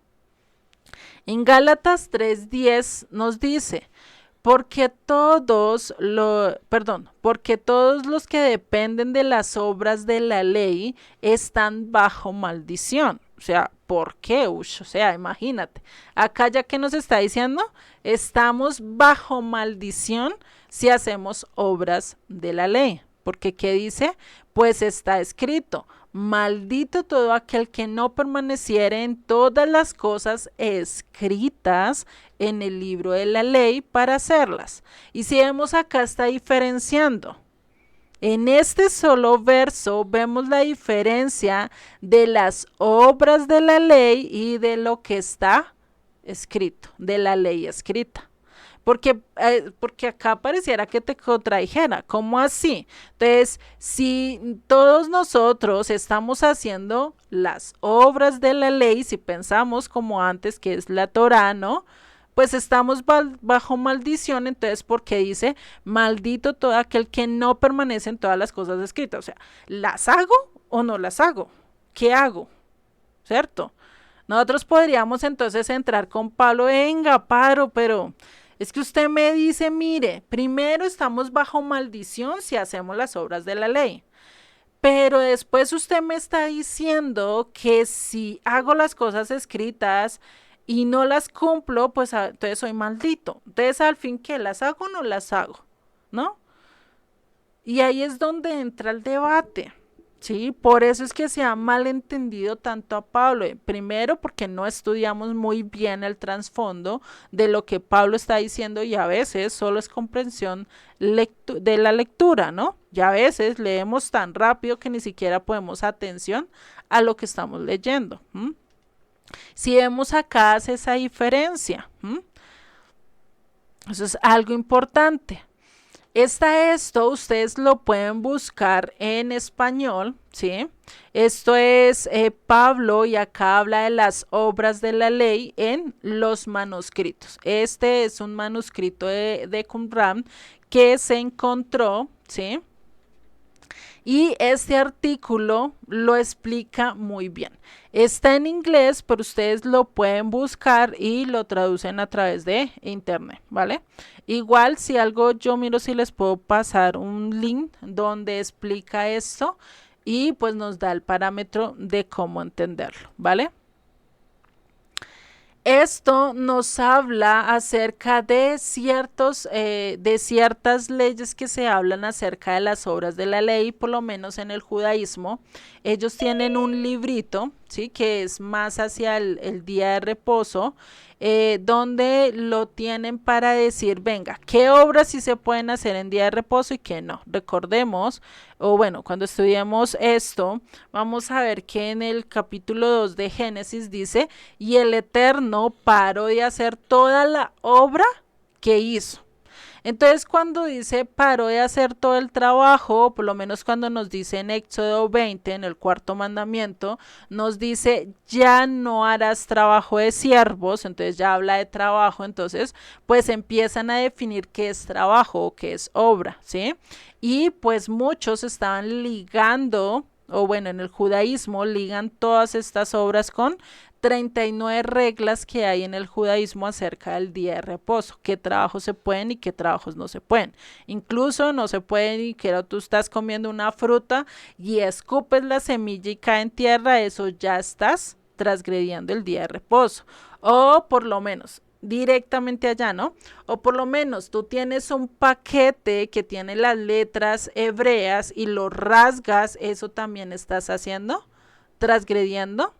En Gálatas 3:10 nos dice, porque todos los que dependen de las obras de la ley están bajo maldición. O sea, ¿por qué? O sea, imagínate. Acá ya que nos está diciendo, estamos bajo maldición si hacemos obras de la ley. Porque ¿qué dice? Pues está escrito, maldito todo aquel que no permaneciere en todas las cosas escritas en el libro de la ley para hacerlas. Y si vemos acá está diferenciando. En este solo verso vemos la diferencia de las obras de la ley y de lo que está escrito, de la ley escrita. Porque acá pareciera que te contradijera. ¿Cómo así? Entonces, si todos nosotros estamos haciendo las obras de la ley, si pensamos como antes que es la Torá, ¿no? Pues estamos bajo maldición, entonces porque dice, maldito todo aquel que no permanece en todas las cosas escritas. O sea, ¿las hago o no las hago? ¿Qué hago? ¿Cierto? Nosotros podríamos entonces entrar con Pablo, venga, pero es que usted me dice, mire, primero estamos bajo maldición si hacemos las obras de la ley. Pero después usted me está diciendo que si hago las cosas escritas y no las cumplo, pues entonces soy maldito. Entonces al fin, ¿qué? ¿Las hago o no las hago? ¿No? Y ahí es donde entra el debate, ¿sí? Por eso es que se ha malentendido tanto a Pablo. Primero, porque no estudiamos muy bien el trasfondo de lo que Pablo está diciendo y a veces solo es comprensión de la lectura, ¿no? Y a veces leemos tan rápido que ni siquiera ponemos atención a lo que estamos leyendo. Si vemos acá hace esa diferencia, eso es algo importante. Esto ustedes lo pueden buscar en español, ¿sí? Esto es Pablo y acá habla de las obras de la ley en los manuscritos. Este es un manuscrito de Qumran que se encontró, ¿sí? Y este artículo lo explica muy bien. Está en inglés, pero ustedes lo pueden buscar y lo traducen a través de internet, ¿vale? Igual, si algo, yo miro si les puedo pasar un link donde explica esto y pues nos da el parámetro de cómo entenderlo, ¿vale? Esto nos habla acerca de ciertas leyes que se hablan acerca de las obras de la ley, por lo menos en el judaísmo. Ellos tienen un librito, ¿sí? Que es más hacia el día de reposo, donde lo tienen para decir, venga, qué obras sí se pueden hacer en día de reposo y qué no. Recordemos, o bueno, cuando estudiemos esto, vamos a ver que en el capítulo 2 de Génesis dice, y el Eterno paró de hacer toda la obra que hizo. Entonces, cuando dice paró de hacer todo el trabajo, por lo menos cuando nos dice en Éxodo 20, en el cuarto mandamiento, nos dice ya no harás trabajo de siervos, entonces ya habla de trabajo, entonces pues empiezan a definir qué es trabajo o qué es obra, ¿sí? Y pues muchos estaban ligando, o bueno, en el judaísmo ligan todas estas obras con 39 reglas que hay en el judaísmo acerca del día de reposo, qué trabajos se pueden y qué trabajos no se pueden. Incluso no se pueden y que tú estás comiendo una fruta y escupes la semilla y cae en tierra, eso ya estás transgrediendo el día de reposo. O por lo menos directamente allá, ¿no? O por lo menos tú tienes un paquete que tiene las letras hebreas y lo rasgas, eso también estás haciendo, transgrediendo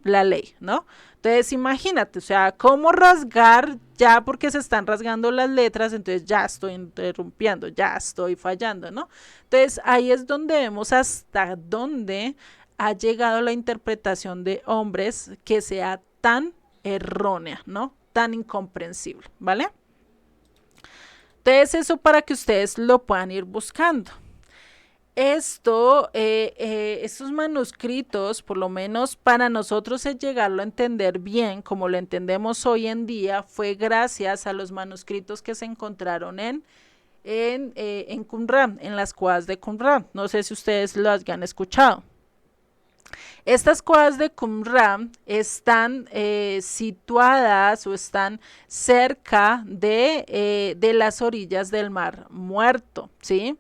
la ley, ¿no? Entonces imagínate, o sea, cómo rasgar ya porque se están rasgando las letras, entonces ya estoy interrumpiendo, ya estoy fallando, ¿no? Entonces ahí es donde vemos hasta dónde ha llegado la interpretación de hombres que sea tan errónea, ¿no? Tan incomprensible, ¿vale? Entonces eso para que ustedes lo puedan ir buscando. Estos manuscritos, por lo menos para nosotros es llegarlo a entender bien, como lo entendemos hoy en día, fue gracias a los manuscritos que se encontraron en Qumran, en las cuevas de Qumran. No sé si ustedes lo han escuchado. Estas cuevas de Qumran están situadas o están cerca de las orillas del Mar Muerto, ¿sí?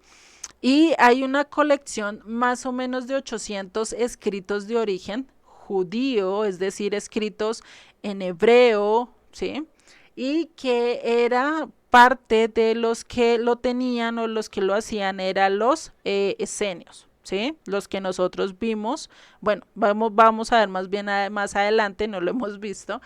Y hay una colección más o menos de 800 escritos de origen judío, es decir, escritos en hebreo, ¿sí? Y que era parte de los que lo tenían o los que lo hacían eran los esenios, ¿sí? Los que nosotros vimos, bueno, vamos a ver más bien más adelante, no lo hemos visto,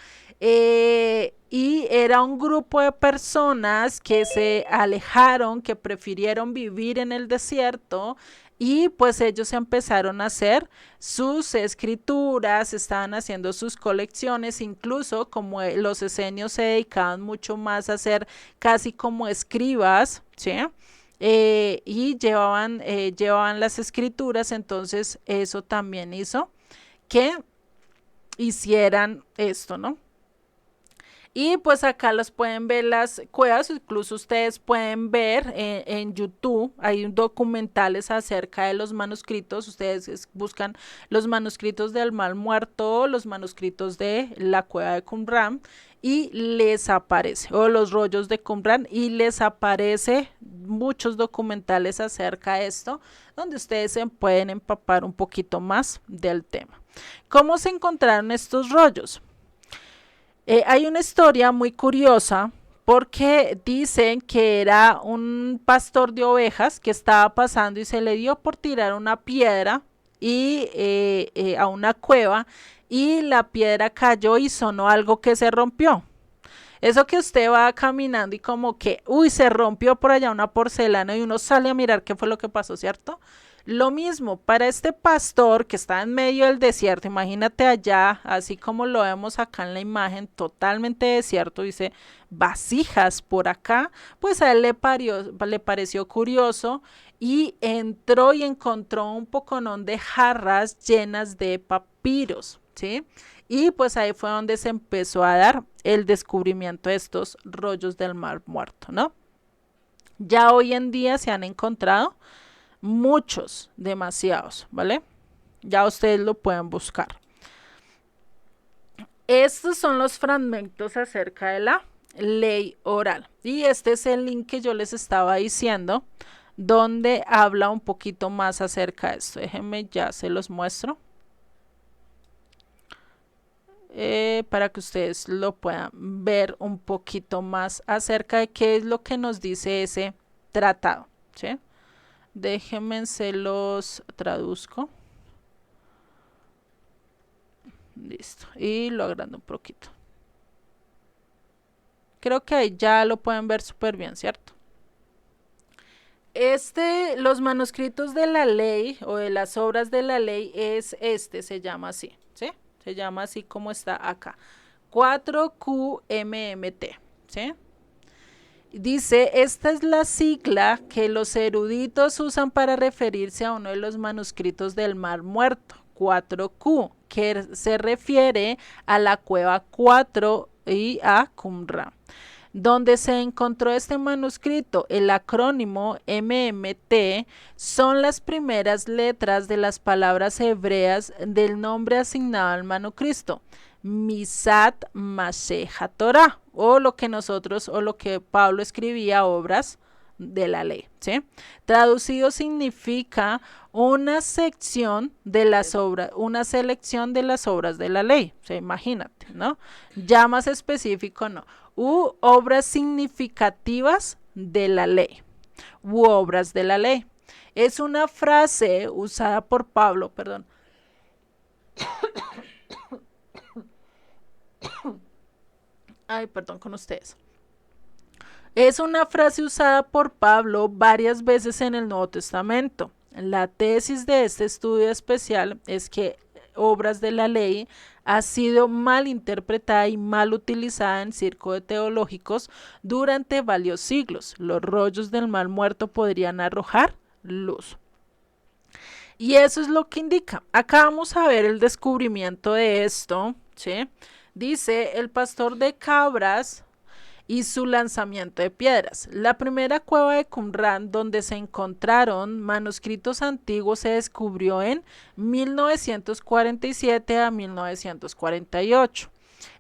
y era un grupo de personas que se alejaron, que prefirieron vivir en el desierto y pues ellos empezaron a hacer sus escrituras, estaban haciendo sus colecciones, incluso como los esenios se dedicaban mucho más a ser casi como escribas, ¿sí? Y llevaban las escrituras, entonces eso también hizo que hicieran esto, ¿no? Y pues acá las pueden ver las cuevas, incluso ustedes pueden ver en YouTube, hay documentales acerca de los manuscritos, ustedes buscan los manuscritos del Mar Muerto, los manuscritos de la cueva de Qumran y les aparece, o los rollos de Qumran y les aparece muchos documentales acerca de esto, donde ustedes se pueden empapar un poquito más del tema. ¿Cómo se encontraron estos rollos? Hay una historia muy curiosa porque dicen que era un pastor de ovejas que estaba pasando y se le dio por tirar una piedra y a una cueva, y la piedra cayó y sonó algo que se rompió. Eso que usted va caminando y como que, uy, se rompió por allá una porcelana y uno sale a mirar qué fue lo que pasó, ¿cierto? Lo mismo para este pastor que está en medio del desierto, imagínate allá, así como lo vemos acá en la imagen, totalmente desierto, dice vasijas por acá, pues a él le pareció curioso y entró y encontró un poconón de jarras llenas de papiros, ¿sí? Y pues ahí fue donde se empezó a dar el descubrimiento de estos rollos del Mar Muerto, ¿no? Ya hoy en día se han encontrado muchos, demasiados, ¿vale? Ya ustedes lo pueden buscar. Estos son los fragmentos acerca de la ley oral. Y este es el link que yo les estaba diciendo, donde habla un poquito más acerca de esto. Déjenme, ya se los muestro. Para que ustedes lo puedan ver un poquito más acerca de qué es lo que nos dice ese tratado, ¿sí? Déjenme, se los traduzco. Listo. Y lo agrando un poquito. Creo que ahí ya lo pueden ver súper bien, ¿cierto? Los manuscritos de la ley o de las obras de la ley se llama así, ¿sí? Se llama así como está acá. 4QMMT, ¿sí? Dice, esta es la sigla que los eruditos usan para referirse a uno de los manuscritos del Mar Muerto, 4Q, que se refiere a la cueva 4 y a Qumran. Donde se encontró este manuscrito, el acrónimo MMT son las primeras letras de las palabras hebreas del nombre asignado al manuscrito, Misat Masheha Torah, o lo que Pablo escribía, obras de la ley, ¿sí? Traducido significa una sección de las obras, una selección de las obras de la ley, o sea, imagínate, ¿no? Ya más específico, no. U obras significativas de la ley, u obras de la ley. Es una frase usada por Pablo, perdón. Ay, perdón con ustedes. Es una frase usada por Pablo varias veces en el Nuevo Testamento. La tesis de este estudio especial es que obras de la ley ha sido mal interpretada y mal utilizada en círculos teológicos durante varios siglos. Los rollos del Mar Muerto podrían arrojar luz. Y eso es lo que indica. Acá vamos a ver el descubrimiento de esto, ¿sí? Dice, el pastor de cabras y su lanzamiento de piedras. La primera cueva de Qumran donde se encontraron manuscritos antiguos se descubrió en 1947 a 1948.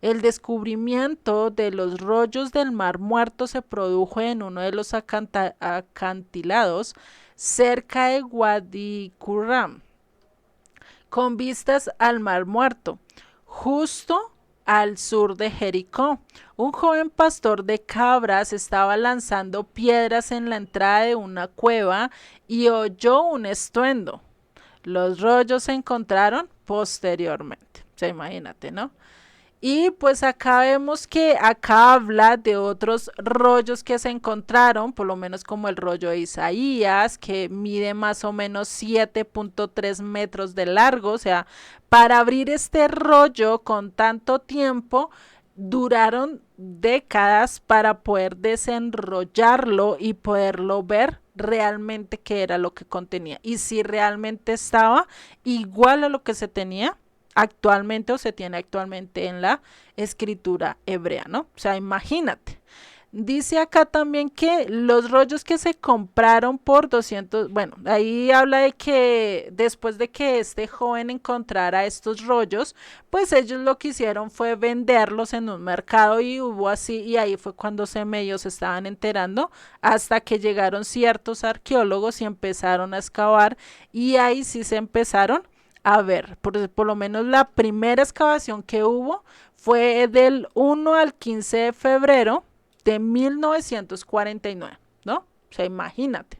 El descubrimiento de los rollos del Mar Muerto se produjo en uno de los acantilados cerca de Wadi Qumran, con vistas al Mar Muerto, justo al sur de Jericó. Un joven pastor de cabras estaba lanzando piedras en la entrada de una cueva y oyó un estruendo. Los rollos se encontraron posteriormente. O sea, imagínate, ¿no? Y pues acá vemos que acá habla de otros rollos que se encontraron, por lo menos como el rollo de Isaías, que mide más o menos 7.3 metros de largo. O sea, para abrir este rollo con tanto tiempo, duraron décadas para poder desenrollarlo y poderlo ver realmente qué era lo que contenía. Y si realmente estaba igual a lo que se tenía actualmente o se tiene actualmente en la escritura hebrea, ¿no? O sea, imagínate. Dice acá también que los rollos que se compraron por 200, bueno, ahí habla de que después de que este joven encontrara estos rollos, pues ellos lo que hicieron fue venderlos en un mercado y hubo así, y ahí fue cuando se estaban enterando, hasta que llegaron ciertos arqueólogos y empezaron a excavar, y ahí sí se empezaron a ver, por lo menos la primera excavación que hubo fue del 1 al 15 de febrero de 1949, ¿no? O sea, imagínate.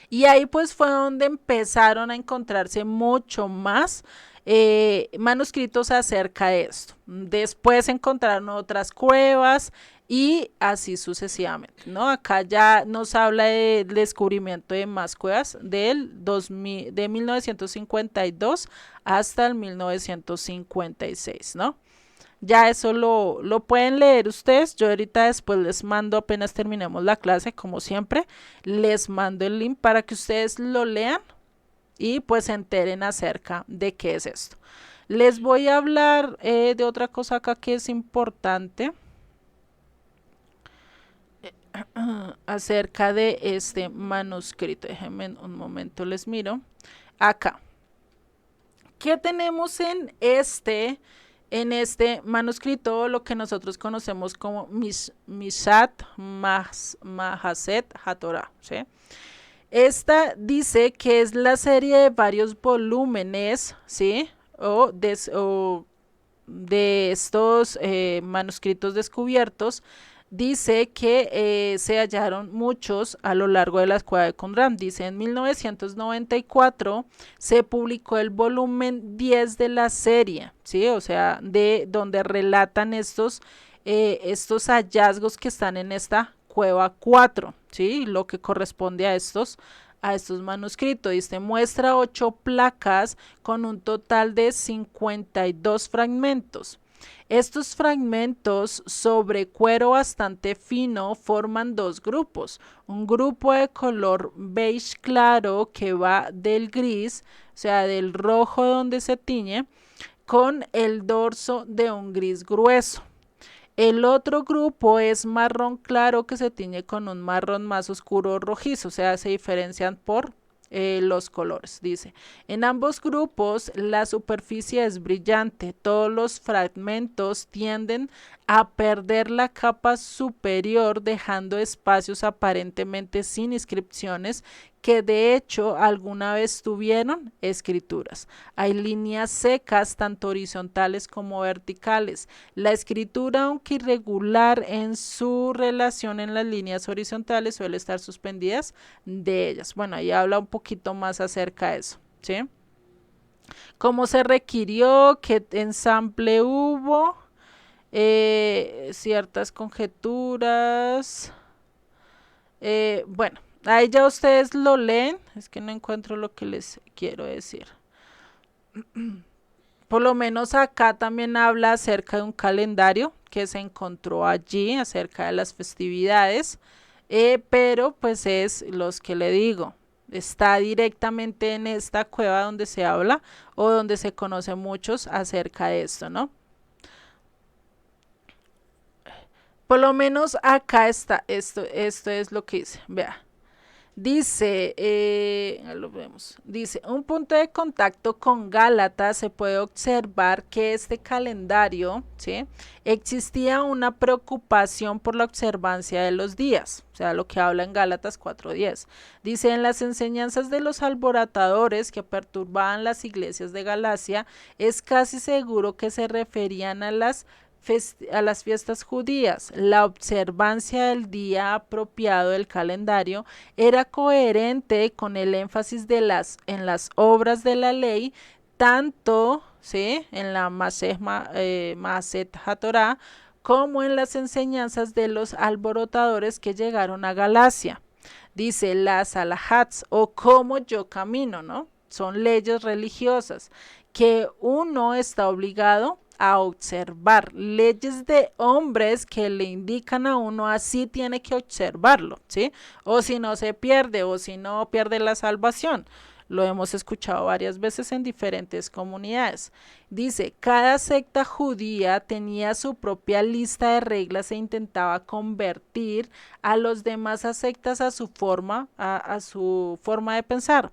Y ahí pues fue donde empezaron a encontrarse mucho más manuscritos acerca de esto. Después encontraron otras cuevas y así sucesivamente, ¿no? Acá ya nos habla del descubrimiento de más cuevas de 1952 hasta el 1956, ¿no? Ya eso lo pueden leer ustedes. Yo ahorita después les mando, apenas terminemos la clase, como siempre, les mando el link para que ustedes lo lean y pues se enteren acerca de qué es esto. Les voy a hablar de otra cosa acá que es importante acerca de este manuscrito. Déjenme un momento, les miro. Acá. ¿Qué tenemos en este manuscrito? Lo que nosotros conocemos como Mishat Mahaset HaTorah, ¿sí? Esta dice que es la serie de varios volúmenes, ¿sí? O de estos manuscritos descubiertos. Dice que se hallaron muchos a lo largo de la cueva de Qumran. Dice, en 1994 se publicó el volumen 10 de la serie, ¿sí? O sea, de donde relatan estos hallazgos que están en esta cueva 4, ¿sí? Lo que corresponde a estos manuscritos. Dice, muestra 8 placas con un total de 52 fragmentos. Estos fragmentos sobre cuero bastante fino forman dos grupos. Un grupo de color beige claro que va del gris, o sea, del rojo donde se tiñe, con el dorso de un gris grueso. El otro grupo es marrón claro que se tiñe con un marrón más oscuro rojizo, o sea, se diferencian por los colores. Dice, en ambos grupos la superficie es brillante, todos los fragmentos tienden a perder la capa superior dejando espacios aparentemente sin inscripciones que de hecho alguna vez tuvieron escrituras. Hay líneas secas tanto horizontales como verticales. La escritura, aunque irregular en su relación en las líneas horizontales, suele estar suspendidas de ellas. Bueno, ahí habla un poquito más acerca de eso, ¿sí? ¿Cómo se requirió? ¿Qué ensamble hubo? Ciertas conjeturas. Bueno, ahí ya ustedes lo leen. Es que no encuentro lo que les quiero decir. Por lo menos acá también habla acerca de un calendario que se encontró allí, acerca de las festividades, pero pues es los que le digo, está directamente en esta cueva donde se habla o donde se conoce muchos acerca de esto, ¿no? Por lo menos acá está, esto es lo que dice, vea. Dice, lo vemos, dice, un punto de contacto con Gálatas se puede observar que este calendario, ¿sí? Existía una preocupación por la observancia de los días, o sea, lo que habla en Gálatas 4:10. Dice, en las enseñanzas de los alborotadores que perturbaban las iglesias de Galacia, es casi seguro que se referían a las fiestas judías. La observancia del día apropiado del calendario era coherente con el énfasis en las obras de la ley, tanto, ¿sí?, en la Maset HaTorah como en las enseñanzas de los alborotadores que llegaron a Galacia. Dice, las alahats, o cómo yo camino, ¿no? Son leyes religiosas que uno está obligado a observar, leyes de hombres que le indican a uno así tiene que observarlo, ¿sí? O si no se pierde, o si no pierde la salvación. Lo hemos escuchado varias veces en diferentes comunidades. Dice, cada secta judía tenía su propia lista de reglas e intentaba convertir a los demás sectas a su forma de pensar.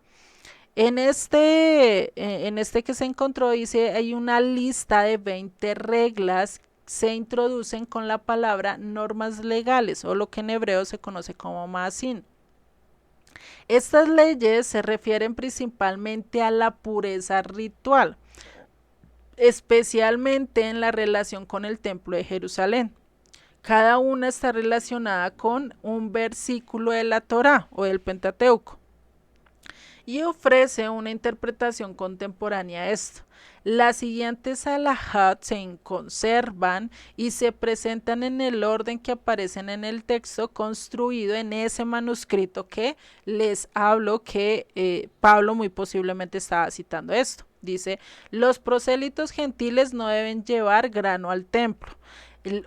En este que se encontró, dice, hay una lista de 20 reglas, se introducen con la palabra normas legales, o lo que en hebreo se conoce como maasin. Estas leyes se refieren principalmente a la pureza ritual, especialmente en la relación con el templo de Jerusalén. Cada una está relacionada con un versículo de la Torá o del Pentateuco y ofrece una interpretación contemporánea a esto. Las siguientes alajat se conservan y se presentan en el orden que aparecen en el texto construido en ese manuscrito que les hablo que Pablo muy posiblemente estaba citando esto. Dice, los prosélitos gentiles no deben llevar grano al templo.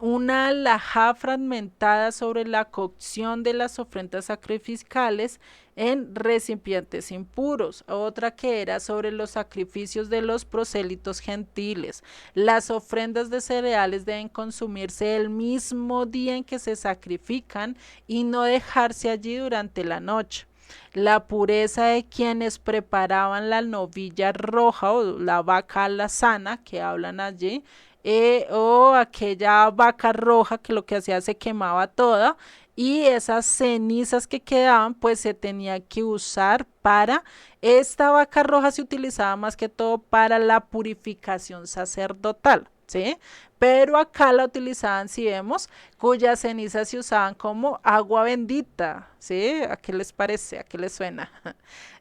Una alajá fragmentada sobre la cocción de las ofrendas sacrificiales en recipientes impuros, otra que era sobre los sacrificios de los prosélitos gentiles. Las ofrendas de cereales deben consumirse el mismo día en que se sacrifican y no dejarse allí durante la noche. La pureza de quienes preparaban la novilla roja o la vaca alazana que hablan allí, o aquella vaca roja que lo que hacía se quemaba toda y esas cenizas que quedaban pues se tenía que usar para, esta vaca roja se utilizaba más que todo para la purificación sacerdotal, ¿sí? Pero acá la utilizaban, si vemos, cuyas cenizas se usaban como agua bendita, ¿sí? ¿A qué les parece? ¿A qué les suena?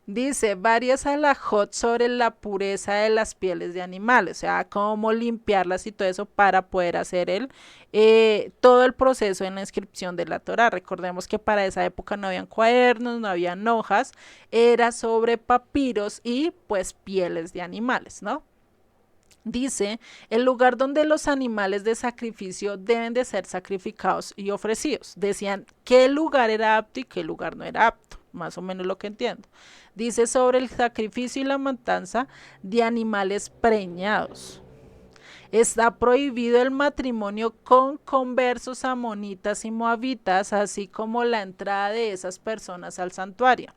Dice varias alajot sobre la pureza de las pieles de animales, o sea, cómo limpiarlas y todo eso para poder hacer todo el proceso en la inscripción de la Torá. Recordemos que para esa época no habían cuadernos, no habían hojas, era sobre papiros y pues pieles de animales, ¿no? Dice, el lugar donde los animales de sacrificio deben de ser sacrificados y ofrecidos. Decían qué lugar era apto y qué lugar no era apto, más o menos lo que entiendo. Dice sobre el sacrificio y la matanza de animales preñados. Está prohibido el matrimonio con conversos amonitas y moabitas, así como la entrada de esas personas al santuario.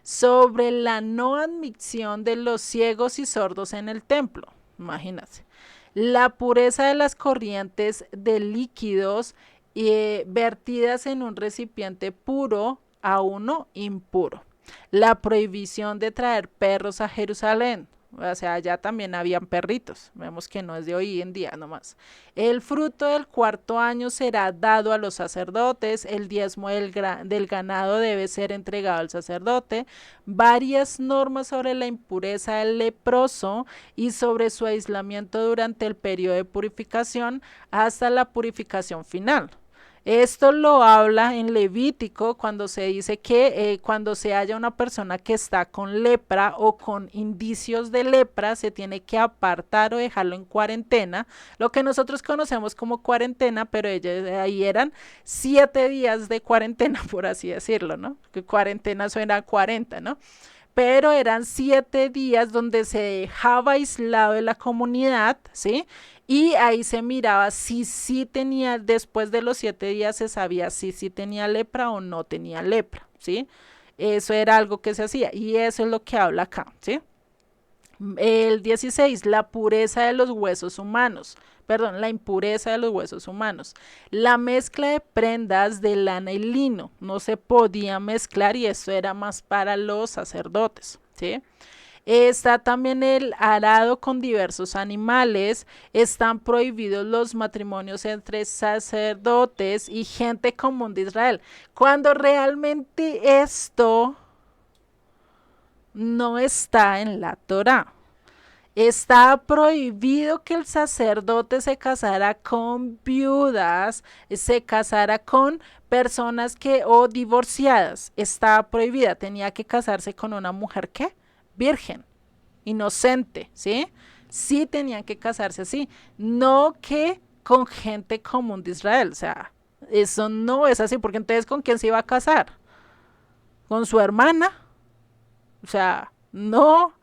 Sobre la no admisión de los ciegos y sordos en el templo. Imagínense. La pureza de las corrientes de líquidos vertidas en un recipiente puro a uno impuro. La prohibición de traer perros a Jerusalén. O sea, allá también habían perritos. Vemos que no es de hoy en día nomás. El fruto del cuarto año será dado a los sacerdotes. El diezmo del ganado debe ser entregado al sacerdote. Varias normas sobre la impureza del leproso y sobre su aislamiento durante el periodo de purificación hasta la purificación final. Esto lo habla en Levítico cuando se dice que cuando se halla una persona que está con lepra o con indicios de lepra, se tiene que apartar o dejarlo en cuarentena, lo que nosotros conocemos como cuarentena, pero ellos ahí eran 7 días de cuarentena, por así decirlo, ¿no? Que cuarentena suena a 40, ¿no? Pero eran 7 días donde se dejaba aislado de la comunidad, ¿sí? Y ahí se miraba si sí tenía, después de los 7 días se sabía si sí tenía lepra o no tenía lepra, ¿sí? Eso era algo que se hacía y eso es lo que habla acá, ¿sí? El 16, la pureza de los huesos humanos, perdón, la impureza de los huesos humanos. La mezcla de prendas de lana y lino no se podía mezclar y eso era más para los sacerdotes, ¿sí? Está también el arado con diversos animales, están prohibidos los matrimonios entre sacerdotes y gente común de Israel, cuando realmente esto no está en la Torá. Está prohibido que el sacerdote se casara con viudas, se casara con personas que o divorciadas. Está prohibida, tenía que casarse con una mujer que virgen, inocente, ¿sí? Sí tenían que casarse así, no que con gente común de Israel, o sea, eso no es así, porque entonces ¿con quién se iba a casar? ¿Con su hermana? O sea, no,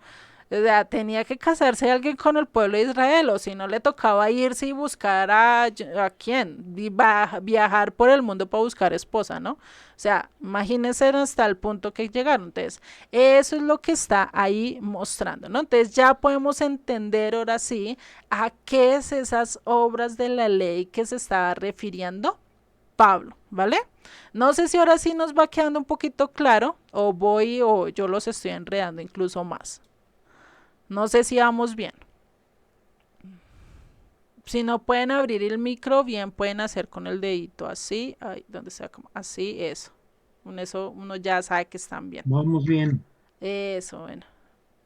o sea, tenía que casarse alguien con el pueblo de Israel, o si no le tocaba irse y buscar a quién, viajar por el mundo para buscar esposa, ¿no? O sea, imagínense hasta el punto que llegaron. Entonces, eso es lo que está ahí mostrando, ¿no? Entonces, ya podemos entender ahora sí a qué es esas obras de la ley que se estaba refiriendo Pablo, ¿vale? No sé si ahora sí nos va quedando un poquito claro, o yo los estoy enredando incluso más. No sé si vamos bien. Si no pueden abrir el micro, bien pueden hacer con el dedito así, ay, donde sea, como así, eso. Con eso uno ya sabe que están bien. Vamos bien. Eso, bueno,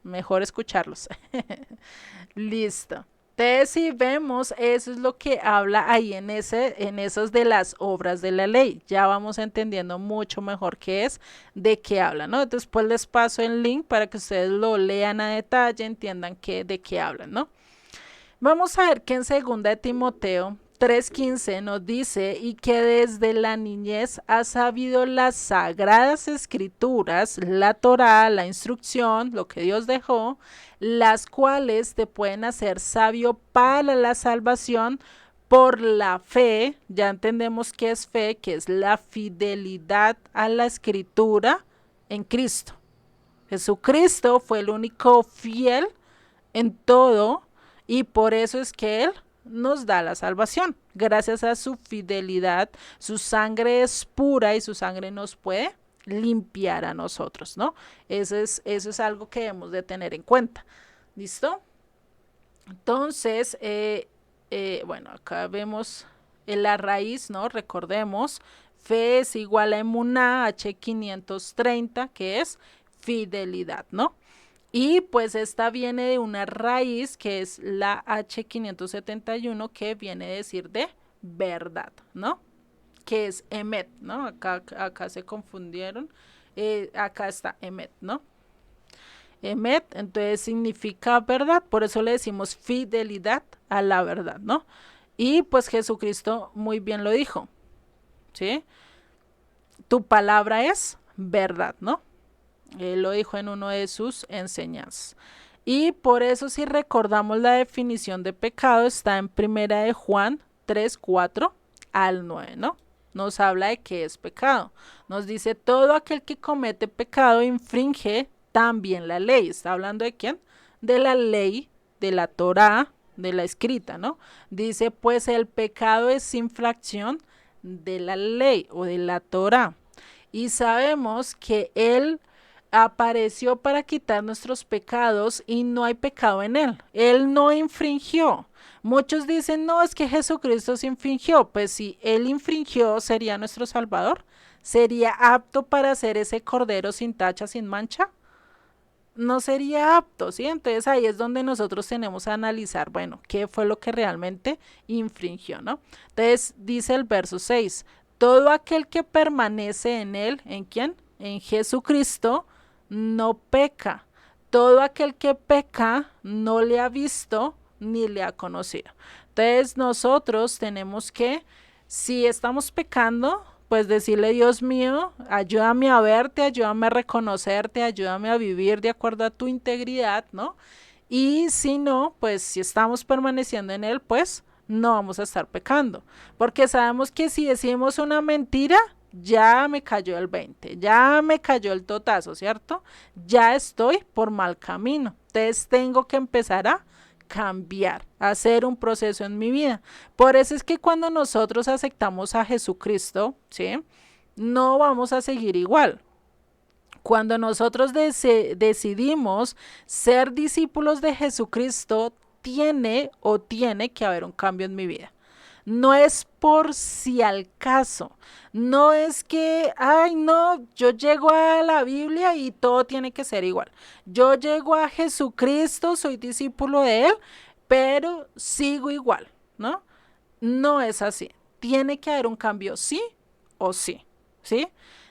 mejor escucharlos. Listo. Entonces, si vemos, eso es lo que habla ahí en esos de las obras de la ley. Ya vamos entendiendo mucho mejor qué es, de qué habla, ¿no? Después les paso el link para que ustedes lo lean a detalle, entiendan de qué hablan, ¿no? Vamos a ver que en 2 de Timoteo 3:15 nos dice, y que desde la niñez has sabido las sagradas escrituras, la Torá, la instrucción, lo que Dios dejó, las cuales te pueden hacer sabio para la salvación por la fe. Ya entendemos qué es fe, que es la fidelidad a la escritura en Cristo. Jesucristo fue el único fiel en todo, y por eso es que Él nos da la salvación. Gracias a su fidelidad, su sangre es pura y su sangre nos puede limpiar a nosotros, ¿no? Eso es algo que debemos de tener en cuenta. ¿Listo? Entonces, bueno, acá vemos la raíz, ¿no? Recordemos, fe es igual a emuná, H530, que es fidelidad, ¿no? Y pues esta viene de una raíz que es la H571, que viene a decir de verdad, ¿no? Que es emet, ¿no? Acá se confundieron. Acá está emet, ¿no? Emet, entonces significa verdad, por eso le decimos fidelidad a la verdad, ¿no? Y pues Jesucristo muy bien lo dijo, ¿sí? Tu palabra es verdad, ¿no? Él lo dijo en uno de sus enseñanzas. Y por eso, si recordamos la definición de pecado, está en 1 Juan 3:4-9, ¿no? Nos habla de qué es pecado. Nos dice, todo aquel que comete pecado infringe también la ley. ¿Está hablando de quién? De la ley, de la Torá, de la escrita, ¿no? Dice, pues el pecado es infracción de la ley o de la Torá. Y sabemos que Él apareció para quitar nuestros pecados y no hay pecado en Él. Él no infringió. Muchos dicen, no, es que Jesucristo se infringió. Pues si Él infringió, ¿sería nuestro Salvador? ¿Sería apto para ser ese cordero sin tacha, sin mancha? No sería apto, ¿sí? Entonces ahí es donde nosotros tenemos a analizar, bueno, qué fue lo que realmente infringió, ¿no? Entonces dice el verso 6, todo aquel que permanece en Él, ¿en quién? En Jesucristo, no peca. Todo aquel que peca no le ha visto ni le ha conocido. Entonces nosotros tenemos que, si estamos pecando, pues decirle, Dios mío, ayúdame a verte, ayúdame a reconocerte, ayúdame a vivir de acuerdo a tu integridad, ¿no? Y si no, pues si estamos permaneciendo en Él, pues no vamos a estar pecando, porque sabemos que si decimos una mentira, ya me cayó el 20, ya me cayó el totazo, ¿cierto? Ya estoy por mal camino, entonces tengo que empezar a cambiar, hacer un proceso en mi vida. Por eso es que cuando nosotros aceptamos a Jesucristo, ¿sí? No vamos a seguir igual. Cuando nosotros decidimos ser discípulos de Jesucristo, tiene que haber un cambio en mi vida. No es por si al caso, no es que, ay no, yo llego a la Biblia y todo tiene que ser igual. Yo llego a Jesucristo, soy discípulo de Él, pero sigo igual, ¿no? No es así. Tiene que haber un cambio, sí o sí, ¿sí?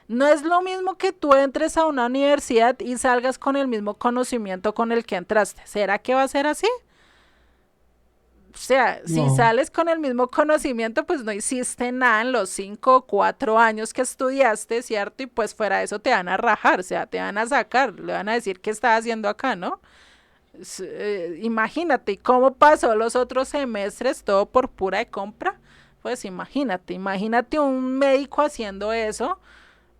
No es lo mismo que tú entres a una universidad y salgas con el mismo conocimiento con el que entraste. ¿Será que va a ser así? O sea, no. Si sales con el mismo conocimiento, pues no hiciste nada en los 5 o 4 años que estudiaste, ¿cierto? Y pues fuera de eso te van a rajar, o sea, te van a sacar, le van a decir qué estás haciendo acá, ¿no? Imagínate, ¿cómo pasó los otros semestres todo por pura de compra? Pues imagínate un médico haciendo eso,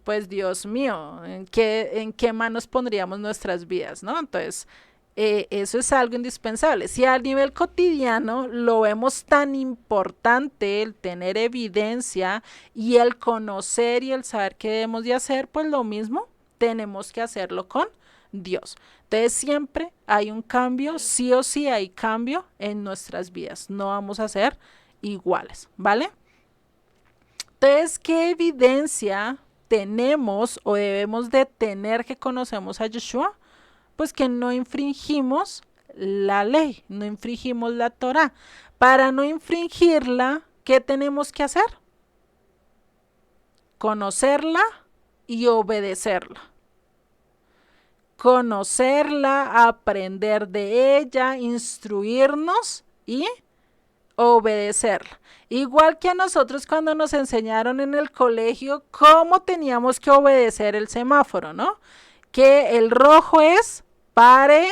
pues Dios mío, ¿en qué manos pondríamos nuestras vidas, ¿no? Entonces, eso es algo indispensable. Si a nivel cotidiano lo vemos tan importante el tener evidencia y el conocer y el saber qué debemos de hacer, pues lo mismo tenemos que hacerlo con Dios. Entonces siempre hay un cambio, sí o sí hay cambio en nuestras vidas. No vamos a ser iguales, ¿vale? Entonces, ¿qué evidencia tenemos o debemos de tener que conocemos a Yeshua? Pues que no infringimos la ley, no infringimos la Torah. Para no infringirla, ¿qué tenemos que hacer? Conocerla y obedecerla. Conocerla, aprender de ella, instruirnos y obedecerla. Igual que a nosotros cuando nos enseñaron en el colegio cómo teníamos que obedecer el semáforo, ¿no? Que el rojo es pare,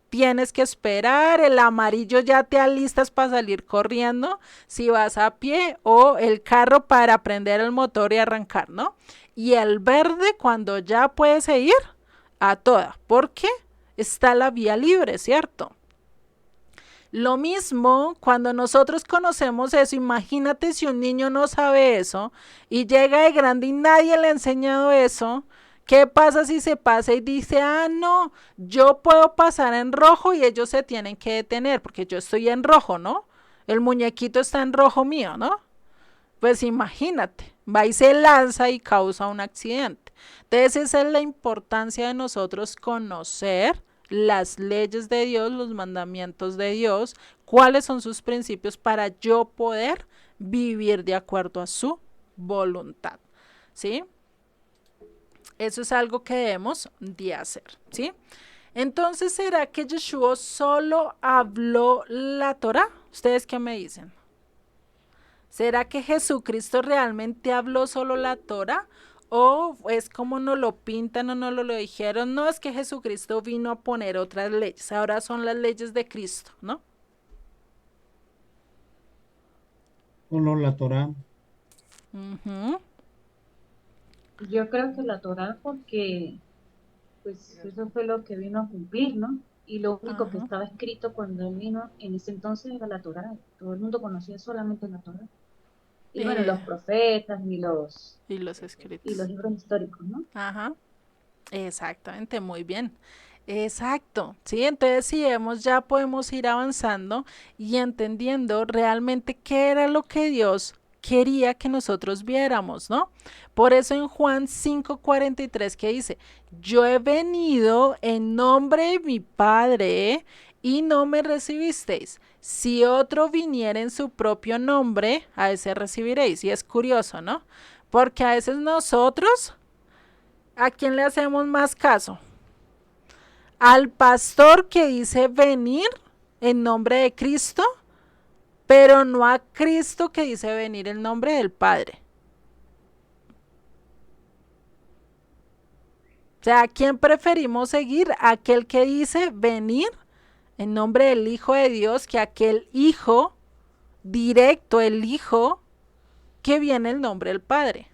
tienes que esperar, el amarillo ya te alistas para salir corriendo si vas a pie, o el carro para prender el motor y arrancar, ¿no? Y el verde cuando ya puedes ir a toda, porque está la vía libre, ¿cierto? Lo mismo cuando nosotros conocemos eso, imagínate si un niño no sabe eso y llega de grande y nadie le ha enseñado eso. ¿Qué pasa si se pasa y dice, no, yo puedo pasar en rojo y ellos se tienen que detener porque yo estoy en rojo, ¿no? El muñequito está en rojo mío, ¿no? Pues imagínate, va y se lanza y causa un accidente. Entonces esa es la importancia de nosotros conocer las leyes de Dios, los mandamientos de Dios, cuáles son sus principios para yo poder vivir de acuerdo a su voluntad, ¿sí? Eso es algo que debemos de hacer, ¿sí? Entonces, ¿será que Yeshua solo habló la Torah? ¿Ustedes qué me dicen? ¿Será que Jesucristo realmente habló solo la Torah? ¿O es como nos lo pintan o nos lo dijeron? No, es que Jesucristo vino a poner otras leyes. Ahora son las leyes de Cristo, ¿no? Solo la Torá. Yo creo que la Torá porque pues eso fue lo que vino a cumplir, ¿no? Y lo único que estaba escrito cuando él vino en ese entonces era la Torá. Todo el mundo conocía solamente la Torá. Y bueno, los profetas y los escritos. Libros históricos, ¿no? Ajá, exactamente, muy bien. Exacto, sí, entonces si vemos ya podemos ir avanzando y entendiendo realmente qué era lo que Dios quería que nosotros viéramos, ¿no? Por eso en Juan 5:43 que dice, yo he venido en nombre de mi Padre y no me recibisteis. Si otro viniera en su propio nombre, a ese recibiréis. Y es curioso, ¿no? Porque a veces nosotros, ¿a quién le hacemos más caso? Al pastor que dice venir en nombre de Cristo, pero no a Cristo que dice venir en nombre del Padre. O sea, ¿a quién preferimos seguir? Aquel que dice venir en nombre del Hijo de Dios, que aquel Hijo directo, el Hijo que viene en nombre del Padre.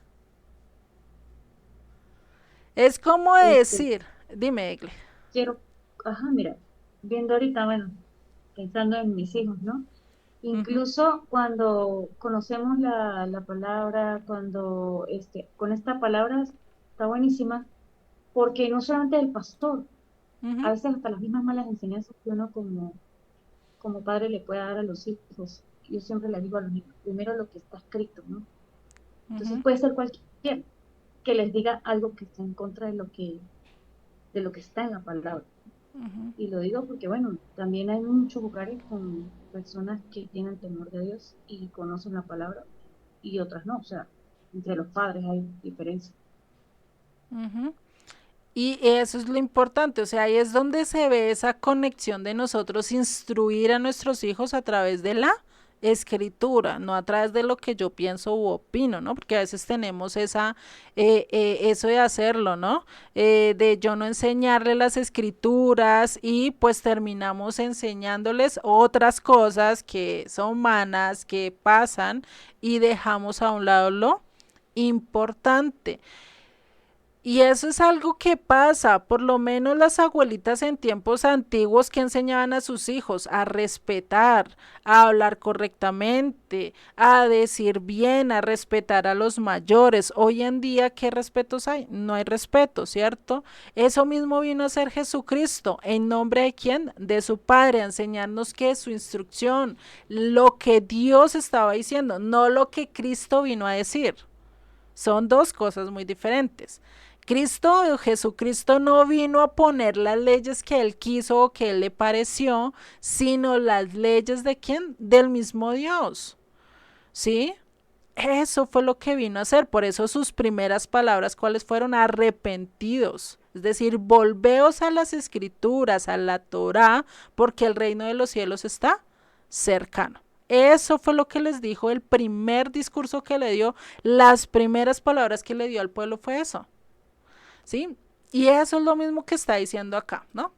Es como decir, dime, Egle. Mira, viendo ahorita, bueno, pensando en mis hijos, ¿no? Incluso cuando conocemos la palabra, cuando con esta palabra está buenísima, porque no solamente el pastor, a veces hasta las mismas malas enseñanzas que uno como padre le puede dar a los hijos. Yo siempre le digo a los niños, primero lo que está escrito, ¿no? Entonces puede ser cualquiera que les diga algo que está en contra de lo que está en la palabra. Y lo digo porque, bueno, también hay muchos lugares con personas que tienen temor de Dios y conocen la palabra y otras no. O sea, entre los padres hay diferencia. Y eso es lo importante, o sea, ahí es donde se ve esa conexión de nosotros instruir a nuestros hijos a través de la escritura, no a través de lo que yo pienso u opino, ¿no? Porque a veces tenemos esa, eso de hacerlo, ¿no? De yo no enseñarle las escrituras y pues terminamos enseñándoles otras cosas que son humanas, que pasan y dejamos a un lado lo importante. Y eso es algo que pasa, por lo menos las abuelitas en tiempos antiguos que enseñaban a sus hijos a respetar, a hablar correctamente, a decir bien, a respetar a los mayores. Hoy en día, ¿qué respetos hay? No hay respeto, ¿cierto? Eso mismo vino a hacer Jesucristo. ¿En nombre de quién? De su Padre, a enseñarnos que su instrucción, lo que Dios estaba diciendo, no lo que Cristo vino a decir. Son dos cosas muy diferentes. Jesucristo no vino a poner las leyes que él quiso o que él le pareció, sino las leyes de quién? Del mismo Dios. ¿Sí? Eso fue lo que vino a hacer. Por eso sus primeras palabras, ¿cuáles fueron? Arrepentidos. Es decir, volveos a las escrituras, a la Torá, porque el reino de los cielos está cercano. Eso fue lo que les dijo el primer discurso que le dio, las primeras palabras que le dio al pueblo fue eso. ¿Sí? Y eso es lo mismo que está diciendo acá, ¿no?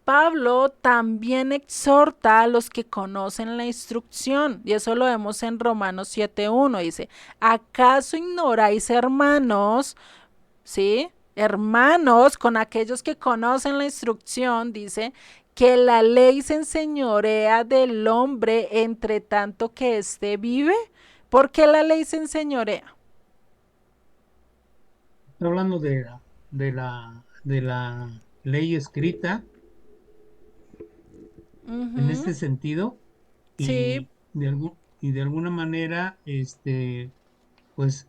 Pablo también exhorta a los que conocen la instrucción, y eso lo vemos en Romanos 7:1, dice, ¿acaso ignoráis, hermanos, sí? Hermanos, con aquellos que conocen la instrucción, dice, que la ley se enseñorea del hombre entre tanto que éste vive? ¿Por qué la ley se enseñorea? Está hablando de la ley escrita en este Ujú. sentido Sí. y de alguna manera, pues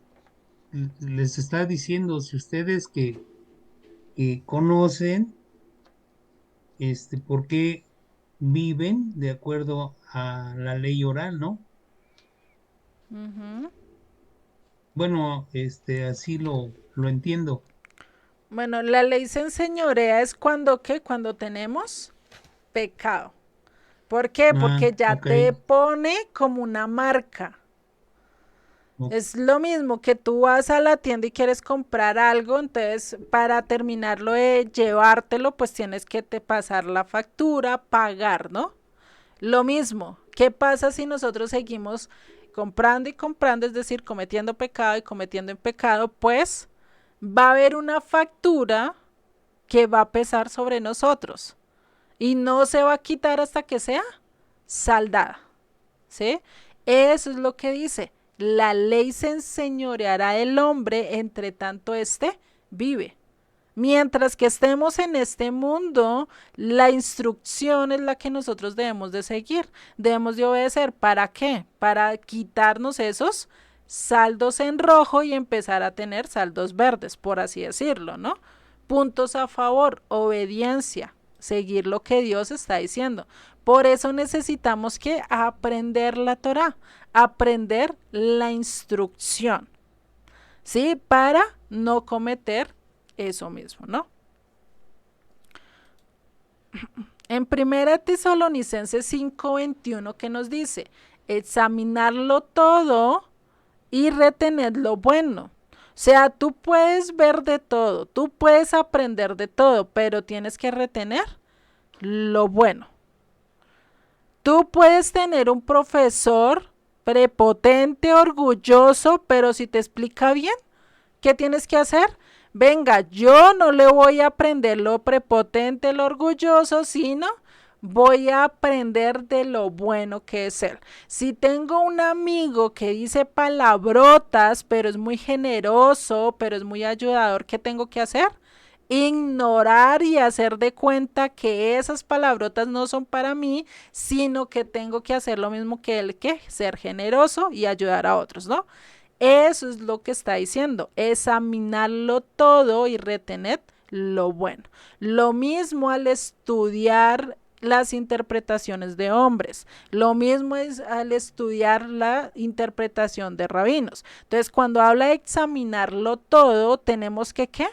les está diciendo, si ustedes que conocen, por qué viven de acuerdo a la ley oral, ¿no? Ujú. Bueno, así lo entiendo. Bueno, la ley se enseñorea es cuando, ¿qué? Cuando tenemos pecado. ¿Por qué? Ah, Porque ya ok. te pone como una marca. O- Es lo mismo que tú vas a la tienda y quieres comprar algo, entonces para terminarlo de llevártelo, pues tienes que te pasar la factura, pagar, ¿no? Lo mismo, ¿qué pasa si nosotros seguimos comprando y comprando, es decir, cometiendo pecado y cometiendo en pecado? Pues va a haber una factura que va a pesar sobre nosotros y no se va a quitar hasta que sea saldada, ¿sí? Eso es lo que dice. La ley se enseñoreará del hombre entre tanto éste vive. Mientras que estemos en este mundo, la instrucción es la que nosotros debemos de seguir, debemos de obedecer. ¿Para qué? Para quitarnos esos saldos en rojo y empezar a tener saldos verdes, por así decirlo, ¿no? Puntos a favor, obediencia, seguir lo que Dios está diciendo. Por eso necesitamos que aprender la Torah, aprender la instrucción, ¿sí? Para no cometer eso mismo, ¿no? En primera Tesalonicenses 5:21 que nos dice, examinarlo todo y retener lo bueno. O sea, tú puedes ver de todo, tú puedes aprender de todo, pero tienes que retener lo bueno. Tú puedes tener un profesor prepotente, orgulloso, pero si te explica bien, ¿qué tienes que hacer? Venga, yo no le voy a aprender lo prepotente, lo orgulloso, sino voy a aprender de lo bueno que es él. Si tengo un amigo que dice palabrotas, pero es muy generoso, pero es muy ayudador, ¿qué tengo que hacer? Ignorar y hacer de cuenta que esas palabrotas no son para mí, sino que tengo que hacer lo mismo que él, que ser generoso y ayudar a otros, ¿no? Eso es lo que está diciendo, examinarlo todo y retener lo bueno. Lo mismo al estudiar las interpretaciones de hombres, lo mismo es al estudiar la interpretación de rabinos. Entonces, cuando habla de examinarlo todo, tenemos que, ¿qué?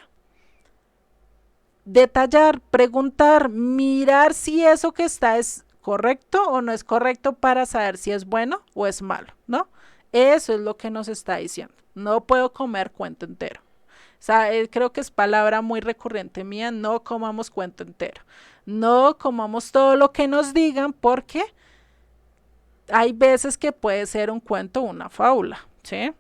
Detallar, preguntar, mirar si eso que está es correcto o no es correcto para saber si es bueno o es malo, ¿no? Eso es lo que nos está diciendo. No puedo comer cuento entero. O sea, creo que es palabra muy recurrente mía, no comamos cuento entero. No comamos todo lo que nos digan porque hay veces que puede ser un cuento o una fábula, ¿sí?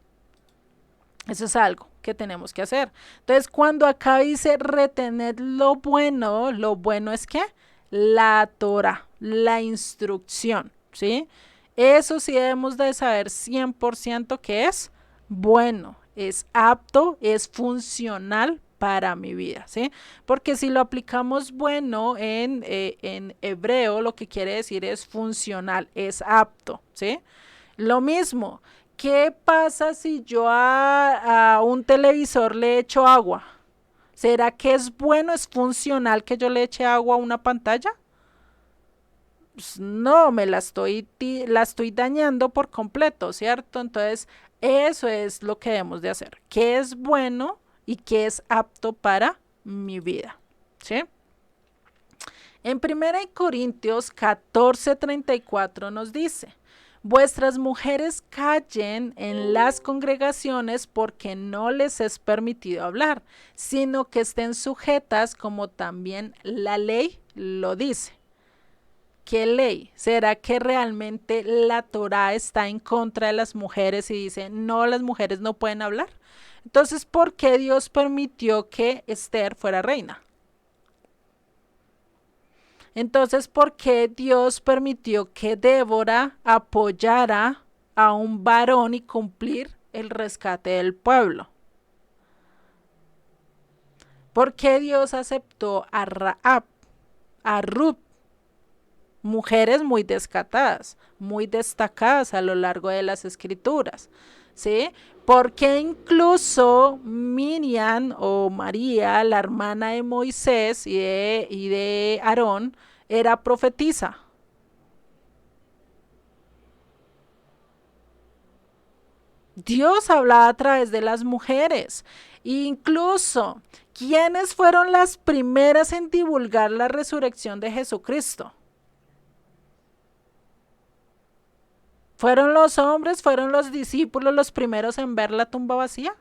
Eso es algo. que tenemos que hacer. Entonces, cuando acá dice retener lo bueno es que la Torah, la instrucción, ¿sí? Eso sí debemos de saber 100% que es bueno, es apto, es funcional para mi vida, ¿sí? Porque si lo aplicamos bueno en hebreo, lo que quiere decir es funcional, es apto, ¿sí? Lo mismo, ¿qué pasa si yo a un televisor le echo agua? ¿Será que es bueno, es funcional que yo le eche agua a una pantalla? Pues no, la estoy dañando por completo, ¿cierto? Entonces, eso es lo que debemos de hacer. ¿Qué es bueno y qué es apto para mi vida? ¿Sí? En 1 Corintios 14:34 nos dice: vuestras mujeres callen en las congregaciones porque no les es permitido hablar, sino que estén sujetas como también la ley lo dice. ¿Qué ley? ¿Será que realmente la Torá está en contra de las mujeres y dice, no, las mujeres no pueden hablar? Entonces, ¿por qué Dios permitió que Esther fuera reina? Entonces, ¿por qué Dios permitió que Débora apoyara a un varón y cumplir el rescate del pueblo? ¿Por qué Dios aceptó a Rahab, a Ruth? Mujeres muy descatadas, muy destacadas a lo largo de las escrituras, ¿sí? Porque incluso Miriam o María, la hermana de Moisés y de Aarón, era profetisa. Dios hablaba a través de las mujeres. Incluso, ¿quiénes fueron las primeras en divulgar la resurrección de Jesucristo? ¿Fueron los hombres, fueron los discípulos los primeros en ver la tumba vacía?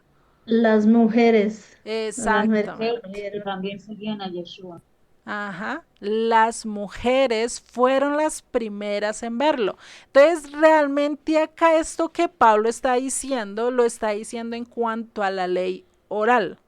Las mujeres, las mujeres Sí, lo Exactamente. y vieron. también seguían a Yeshua. Ajá, las mujeres fueron las primeras en verlo. Entonces, realmente acá esto que Pablo está diciendo, lo está diciendo en cuanto a la ley oral.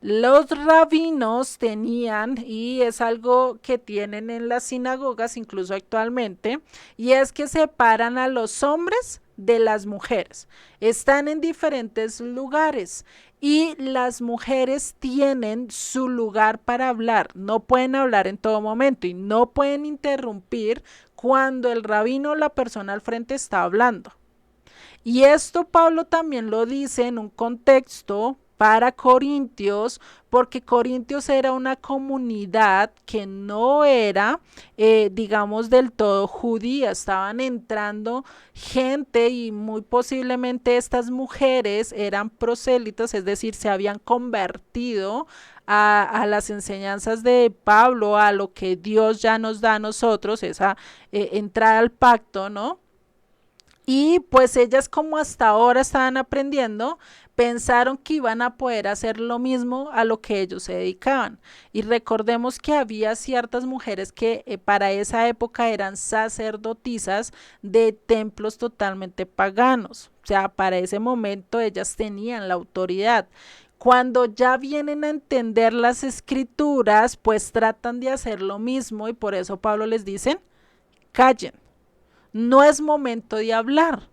Los rabinos tenían, y es algo que tienen en las sinagogas incluso actualmente, y es que separan a los hombres de las mujeres. Están en diferentes lugares y las mujeres tienen su lugar para hablar. No pueden hablar en todo momento y no pueden interrumpir cuando el rabino o la persona al frente está hablando. Y esto Pablo también lo dice en un contexto para Corintios, porque Corintios era una comunidad que no era, digamos, del todo judía. Estaban entrando gente y muy posiblemente estas mujeres eran prosélitas, es decir, se habían convertido a las enseñanzas de Pablo, a lo que Dios ya nos da a nosotros, esa entrada al pacto, ¿no? Y pues ellas, como hasta ahora estaban aprendiendo, pensaron que iban a poder hacer lo mismo a lo que ellos se dedicaban. Y recordemos que había ciertas mujeres que para esa época eran sacerdotisas de templos totalmente paganos. O sea, para ese momento ellas tenían la autoridad. Cuando ya vienen a entender las escrituras, pues tratan de hacer lo mismo y por eso Pablo les dice, callen. No es momento de hablar.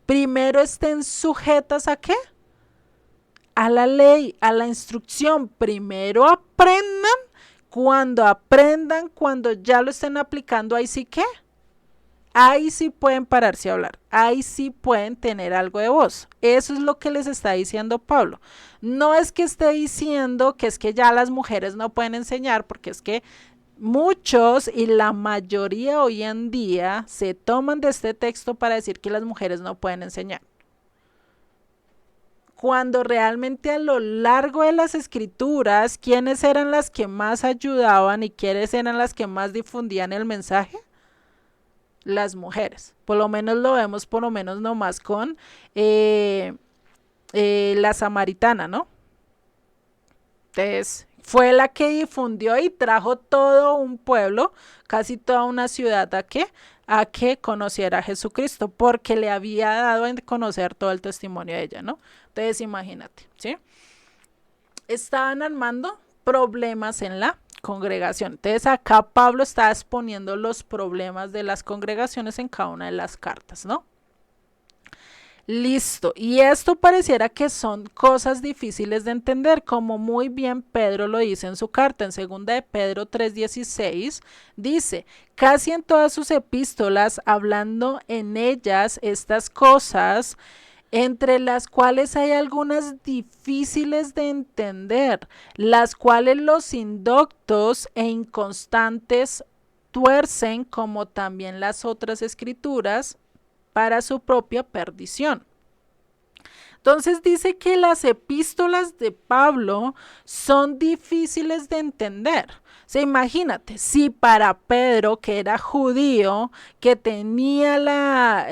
Primero estén sujetas ¿a qué? A la ley, a la instrucción. Primero aprendan, cuando ya lo estén aplicando, ahí sí que, ahí sí pueden pararse a hablar, ahí sí pueden tener algo de voz. Eso es lo que les está diciendo Pablo. No es que esté diciendo que es que ya las mujeres no pueden enseñar, porque es que muchos y la mayoría hoy en día se toman de este texto para decir que las mujeres no pueden enseñar. Cuando realmente a lo largo de las escrituras, ¿quiénes eran las que más ayudaban y quiénes eran las que más difundían el mensaje? Las mujeres. Por lo menos lo vemos, por lo menos nomás con la samaritana, ¿no? Entonces, Fue la que difundió y trajo todo un pueblo, casi toda una ciudad a que conociera a Jesucristo, porque le había dado a conocer todo el testimonio de ella, ¿no? Entonces imagínate, ¿sí? Estaban armando problemas en la congregación. Entonces acá Pablo está exponiendo los problemas de las congregaciones en cada una de las cartas, ¿no? Listo, y esto pareciera que son cosas difíciles de entender, como muy bien Pedro lo dice en su carta, en 2 de Pedro 3:16, dice, casi en todas sus epístolas, hablando en ellas estas cosas, entre las cuales hay algunas difíciles de entender, las cuales los indoctos e inconstantes tuercen, como también las otras escrituras, para su propia perdición. Entonces dice que las epístolas de Pablo son difíciles de entender. O sea, imagínate, si para Pedro, que era judío, que tenía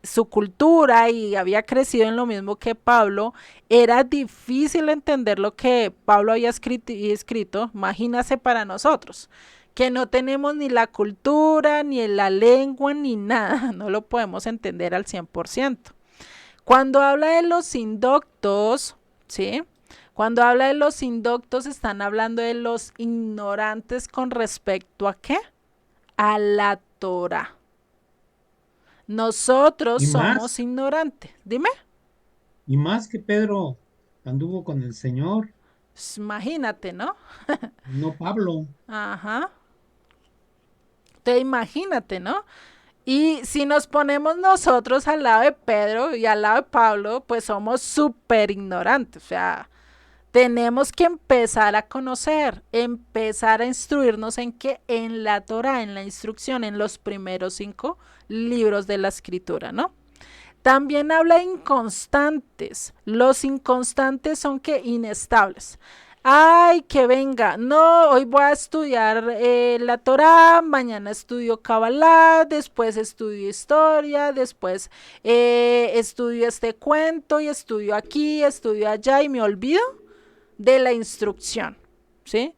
su cultura y había crecido en lo mismo que Pablo, era difícil entender lo que Pablo había escrito, imagínase para nosotros, que no tenemos ni la cultura, ni la lengua, ni nada, no lo podemos entender al 100%. Cuando habla de los indoctos, ¿sí? Cuando habla de los indoctos, están hablando de los ignorantes con respecto ¿a qué? A la Torá. Nosotros somos ignorantes. Dime. Y más que Pedro anduvo con el Señor. Pues imagínate, ¿no? No Pablo. Ajá. Te imagínate, ¿no? Y si nos ponemos nosotros al lado de Pedro y al lado de Pablo, pues somos súper ignorantes. O sea, tenemos que empezar a conocer, empezar a instruirnos en qué, en la Torá, en la instrucción, en los primeros 5 libros de la Escritura, ¿no? También habla de inconstantes. Los inconstantes son que inestables. Ay, que venga, no, hoy voy a estudiar la Torá, mañana estudio Kabbalah, después estudio historia, después estudio este cuento y estudio aquí, estudio allá y me olvido de la instrucción, ¿sí?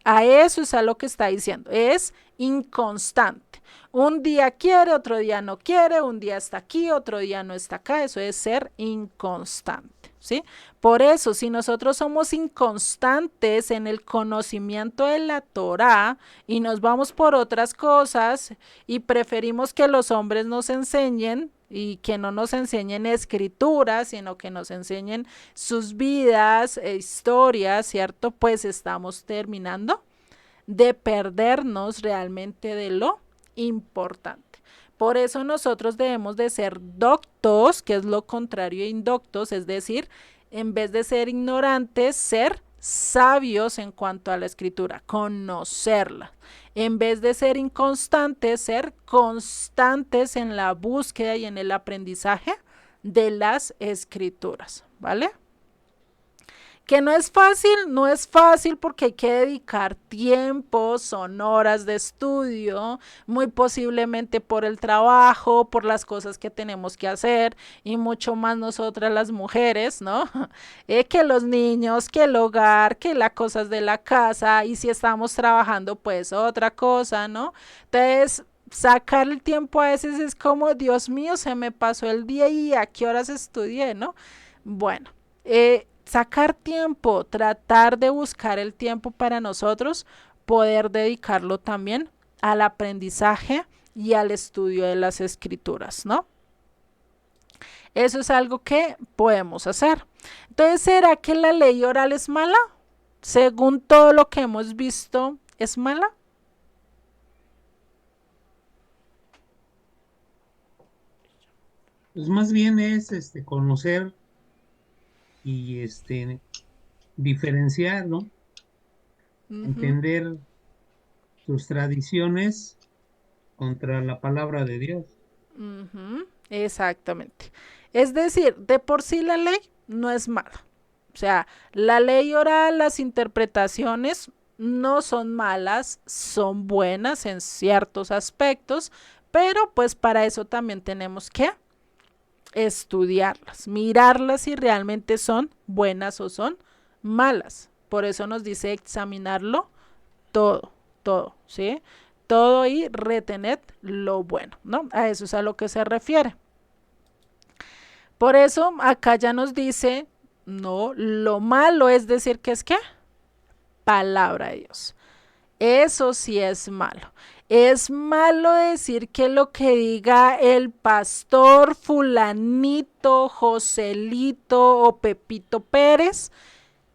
A eso es a lo que está diciendo, es inconstante. Un día quiere, otro día no quiere, un día está aquí, otro día no está acá, eso es ser inconstante, ¿sí? Por eso, si nosotros somos inconstantes en el conocimiento de la Torá y nos vamos por otras cosas y preferimos que los hombres nos enseñen y que no nos enseñen escrituras, sino que nos enseñen sus vidas, historias, ¿cierto? Pues estamos terminando de perdernos realmente de lo importante. Por eso nosotros debemos de ser doctos, que es lo contrario a indoctos, es decir, en vez de ser ignorantes, ser sabios en cuanto a la escritura, conocerla. En vez de ser inconstantes, ser constantes en la búsqueda y en el aprendizaje de las escrituras, ¿vale? Que no es fácil porque hay que dedicar tiempo, son horas de estudio, muy posiblemente por el trabajo, por las cosas que tenemos que hacer y mucho más nosotras las mujeres, ¿no? Que los niños, que el hogar, que las cosas de la casa y si estamos trabajando pues otra cosa, ¿no? Entonces sacar el tiempo a veces es como, Dios mío, se me pasó el día y a qué horas estudié, ¿no? Bueno, sacar tiempo, tratar de buscar el tiempo para nosotros, poder dedicarlo también al aprendizaje y al estudio de las escrituras, ¿no? Eso es algo que podemos hacer. Entonces, ¿será que la ley oral es mala? Según todo lo que hemos visto, ¿es mala? Pues más bien es conocer y diferenciar, ¿no? Entender sus tradiciones contra la palabra de Dios. Exactamente. Es decir, de por sí la ley no es mala. O sea, la ley oral, las interpretaciones no son malas, son buenas en ciertos aspectos, pero pues para eso también tenemos que estudiarlas, mirarlas si realmente son buenas o son malas, Por eso nos dice examinarlo todo, ¿sí? Todo y retened lo bueno, ¿no? A eso es a lo que se refiere. Por eso acá ya nos dice, no, lo malo es decir que es ¿qué? Palabra de Dios. Eso sí es malo. Es malo decir que lo que diga el pastor fulanito, Joselito o Pepito Pérez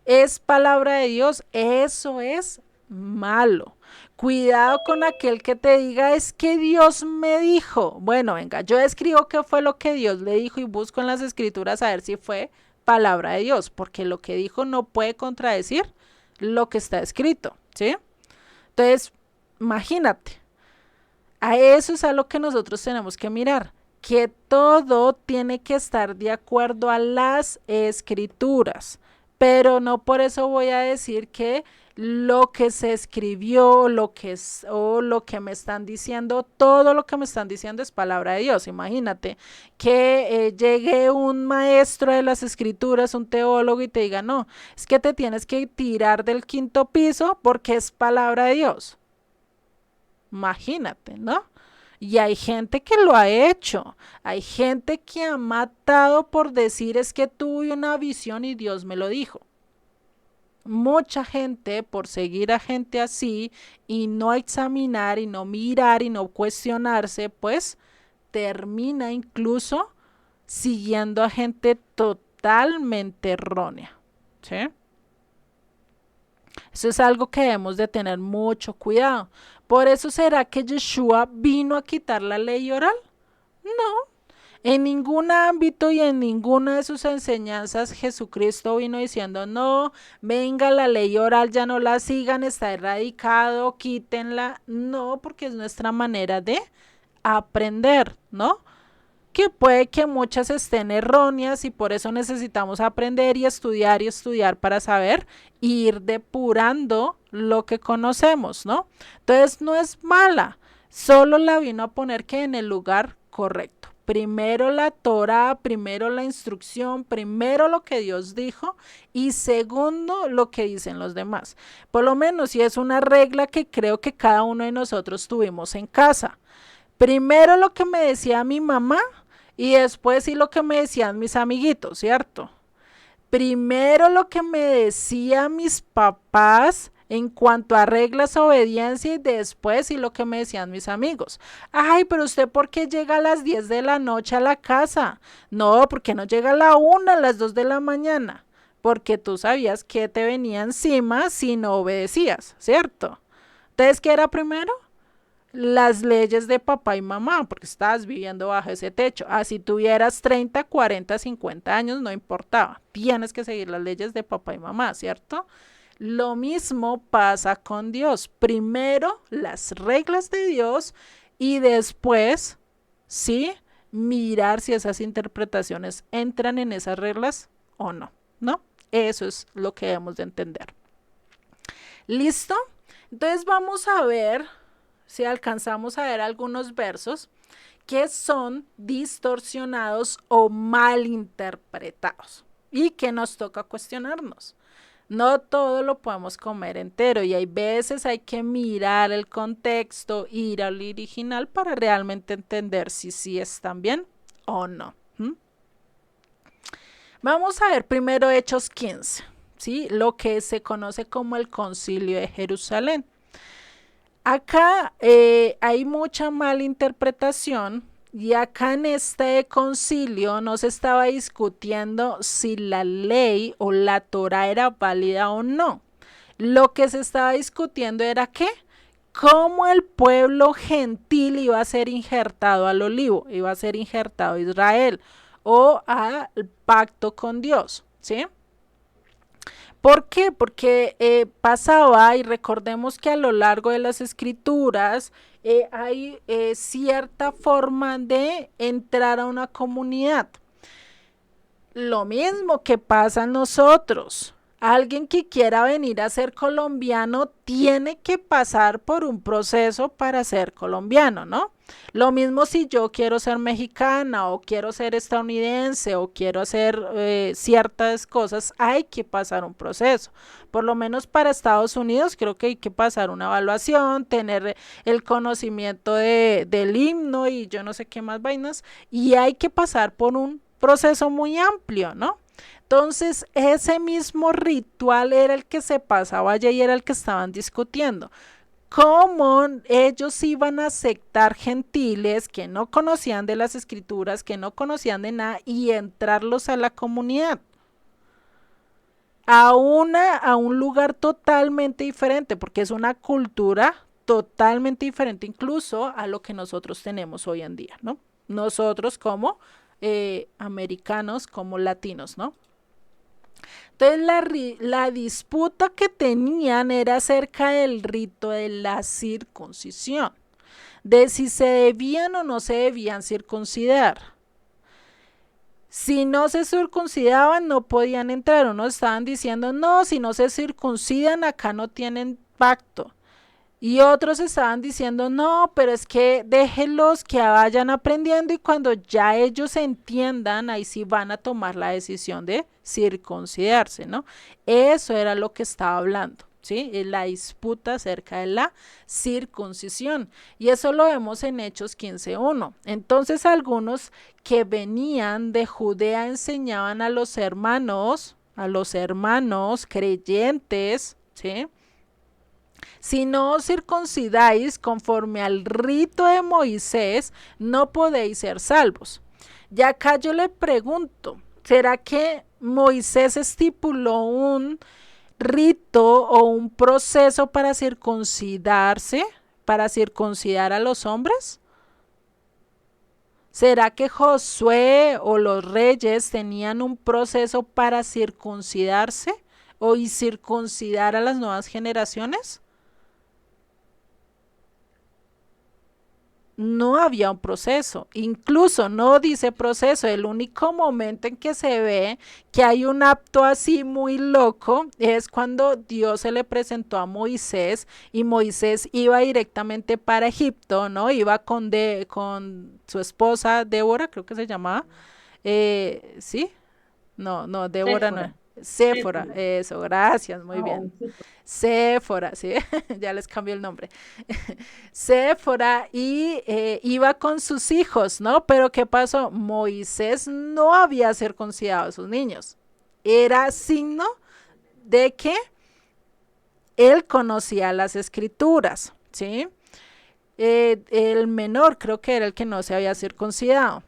es palabra de Dios. Eso es malo. Cuidado con aquel que te diga es que Dios me dijo. Bueno, venga, yo escribo qué fue lo que Dios le dijo y busco en las escrituras a ver si fue palabra de Dios, porque lo que dijo no puede contradecir lo que está escrito, ¿sí? Entonces, imagínate, a eso es a lo que nosotros tenemos que mirar, que todo tiene que estar de acuerdo a las escrituras, pero no por eso voy a decir que lo que se escribió, lo que es, o lo que me están diciendo, todo lo que me están diciendo es palabra de Dios. Imagínate que llegue un maestro de las escrituras, un teólogo y te diga, no, es que te tienes que tirar del 5º piso porque es palabra de Dios. Imagínate, ¿no? Y hay gente que lo ha hecho, hay gente que ha matado por decir es que tuve una visión y Dios me lo dijo. Mucha gente por seguir a gente así y no examinar y no mirar y no cuestionarse, pues termina incluso siguiendo a gente totalmente errónea, ¿sí? Eso es algo que debemos de tener mucho cuidado. Por eso será que Yeshua vino a quitar la ley oral. No, en ningún ámbito y en ninguna de sus enseñanzas Jesucristo vino diciendo, no, venga, la ley oral ya no la sigan, está erradicado, quítenla. No, porque es nuestra manera de aprender, ¿no? Que puede que muchas estén erróneas y por eso necesitamos aprender y estudiar para saber e ir depurando lo que conocemos, ¿no? Entonces no es mala, solo la vino a poner que en el lugar correcto. Primero la Torá, primero la instrucción, primero lo que Dios dijo y segundo lo que dicen los demás. Por lo menos si es una regla que creo que cada uno de nosotros tuvimos en casa. Primero lo que me decía mi mamá y después sí lo que me decían mis amiguitos, ¿cierto? Primero lo que me decían mis papás en cuanto a reglas, obediencia y después sí lo que me decían mis amigos. Ay, pero usted ¿por qué llega a las 10 de la noche a la casa? No, porque no llega a la 1, a las 2 de la mañana. Porque tú sabías que te venía encima si no obedecías, ¿cierto? Entonces, ¿qué era primero? Las leyes de papá y mamá, porque estabas viviendo bajo ese techo. Así tuvieras 30, 40, 50 años, no importaba. Tienes que seguir las leyes de papá y mamá, ¿cierto? Lo mismo pasa con Dios. Primero las reglas de Dios y después, ¿sí? Mirar si esas interpretaciones entran en esas reglas o no, ¿no? Eso es lo que debemos de entender. ¿Listo? Entonces vamos a ver si alcanzamos a ver algunos versos que son distorsionados o malinterpretados y que nos toca cuestionarnos. No todo lo podemos comer entero y hay veces hay que mirar el contexto, ir al original para realmente entender si sí están bien o no. Vamos a ver primero Hechos 15, ¿sí? Lo que se conoce como el Concilio de Jerusalén. Acá hay mucha malinterpretación y acá en este concilio no se estaba discutiendo si la ley o la Torá era válida o no. Lo que se estaba discutiendo era ¿qué? Cómo el pueblo gentil iba a ser injertado al olivo, iba a ser injertado a Israel o al pacto con Dios, ¿sí? ¿Por qué? Porque pasaba, y recordemos que a lo largo de las escrituras hay cierta forma de entrar a una comunidad. Lo mismo que pasa a nosotros. Alguien que quiera venir a ser colombiano tiene que pasar por un proceso para ser colombiano, ¿no? Lo mismo si yo quiero ser mexicana o quiero ser estadounidense o quiero hacer ciertas cosas, hay que pasar un proceso. Por lo menos para Estados Unidos creo que hay que pasar una evaluación, tener el conocimiento del himno y yo no sé qué más vainas, y hay que pasar por un proceso muy amplio, ¿no? Entonces, ese mismo ritual era el que se pasaba allá y era el que estaban discutiendo. ¿Cómo ellos iban a aceptar gentiles que no conocían de las escrituras, que no conocían de nada y entrarlos a la comunidad? A un lugar totalmente diferente, porque es una cultura totalmente diferente incluso a lo que nosotros tenemos hoy en día, ¿no? Nosotros como americanos, como latinos, ¿no? Entonces la disputa que tenían era acerca del rito de la circuncisión, de si se debían o no se debían circuncidar. Si no se circuncidaban no podían entrar, unos estaban diciendo no, si no se circuncidan acá no tienen pacto. Y otros estaban diciendo, no, pero es que déjenlos que vayan aprendiendo y cuando ya ellos entiendan, ahí sí van a tomar la decisión de circuncidarse, ¿no? Eso era lo que estaba hablando, ¿sí? La disputa acerca de la circuncisión. Y eso lo vemos en Hechos 15:1. Entonces algunos que venían de Judea enseñaban a los hermanos creyentes, ¿sí? Si no os circuncidáis conforme al rito de Moisés, no podéis ser salvos. Y acá yo le pregunto, ¿será que Moisés estipuló un rito o un proceso para circuncidarse, para circuncidar a los hombres? ¿Será que Josué o los reyes tenían un proceso para circuncidarse o circuncidar a las nuevas generaciones? No había un proceso, incluso no dice proceso, el único momento en que se ve que hay un acto así muy loco es cuando Dios se le presentó a Moisés y Moisés iba directamente para Egipto, ¿no? Iba con su esposa Débora, creo que se llamaba, ¿sí? No, Débora no. Séfora. Séfora, eso, gracias, muy bien. Séfora. Séfora, sí, ya les cambió el nombre. Séfora y iba con sus hijos, ¿no? Pero ¿qué pasó? Moisés no había circuncidado a sus niños. Era signo de que él conocía las escrituras, ¿sí? El menor creo que era el que no se había circuncidado.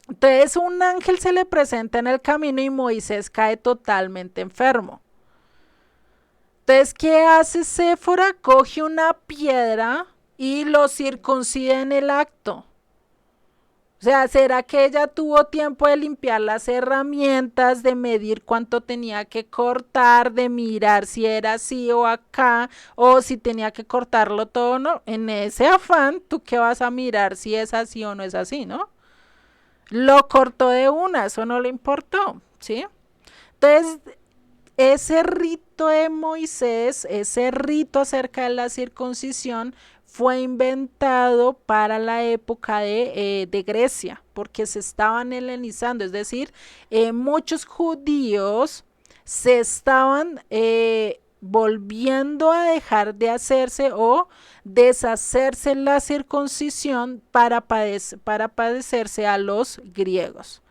Entonces un ángel se le presenta en el camino y Moisés cae totalmente enfermo. Entonces, ¿qué hace Séfora? Coge una piedra y lo circuncida en el acto. O sea, ¿será que ella tuvo tiempo de limpiar las herramientas, de medir cuánto tenía que cortar, de mirar si era así o acá, o si tenía que cortarlo todo, no? En ese afán, ¿tú qué vas a mirar si es así o no es así, no? Lo cortó de una, eso no le importó, ¿sí? Entonces, ese rito de Moisés, ese rito acerca de la circuncisión, fue inventado para la época de Grecia, porque se estaban helenizando, es decir, muchos judíos se estaban volviendo a dejar de hacerse o deshacerse la circuncisión para padecerse a los griegos.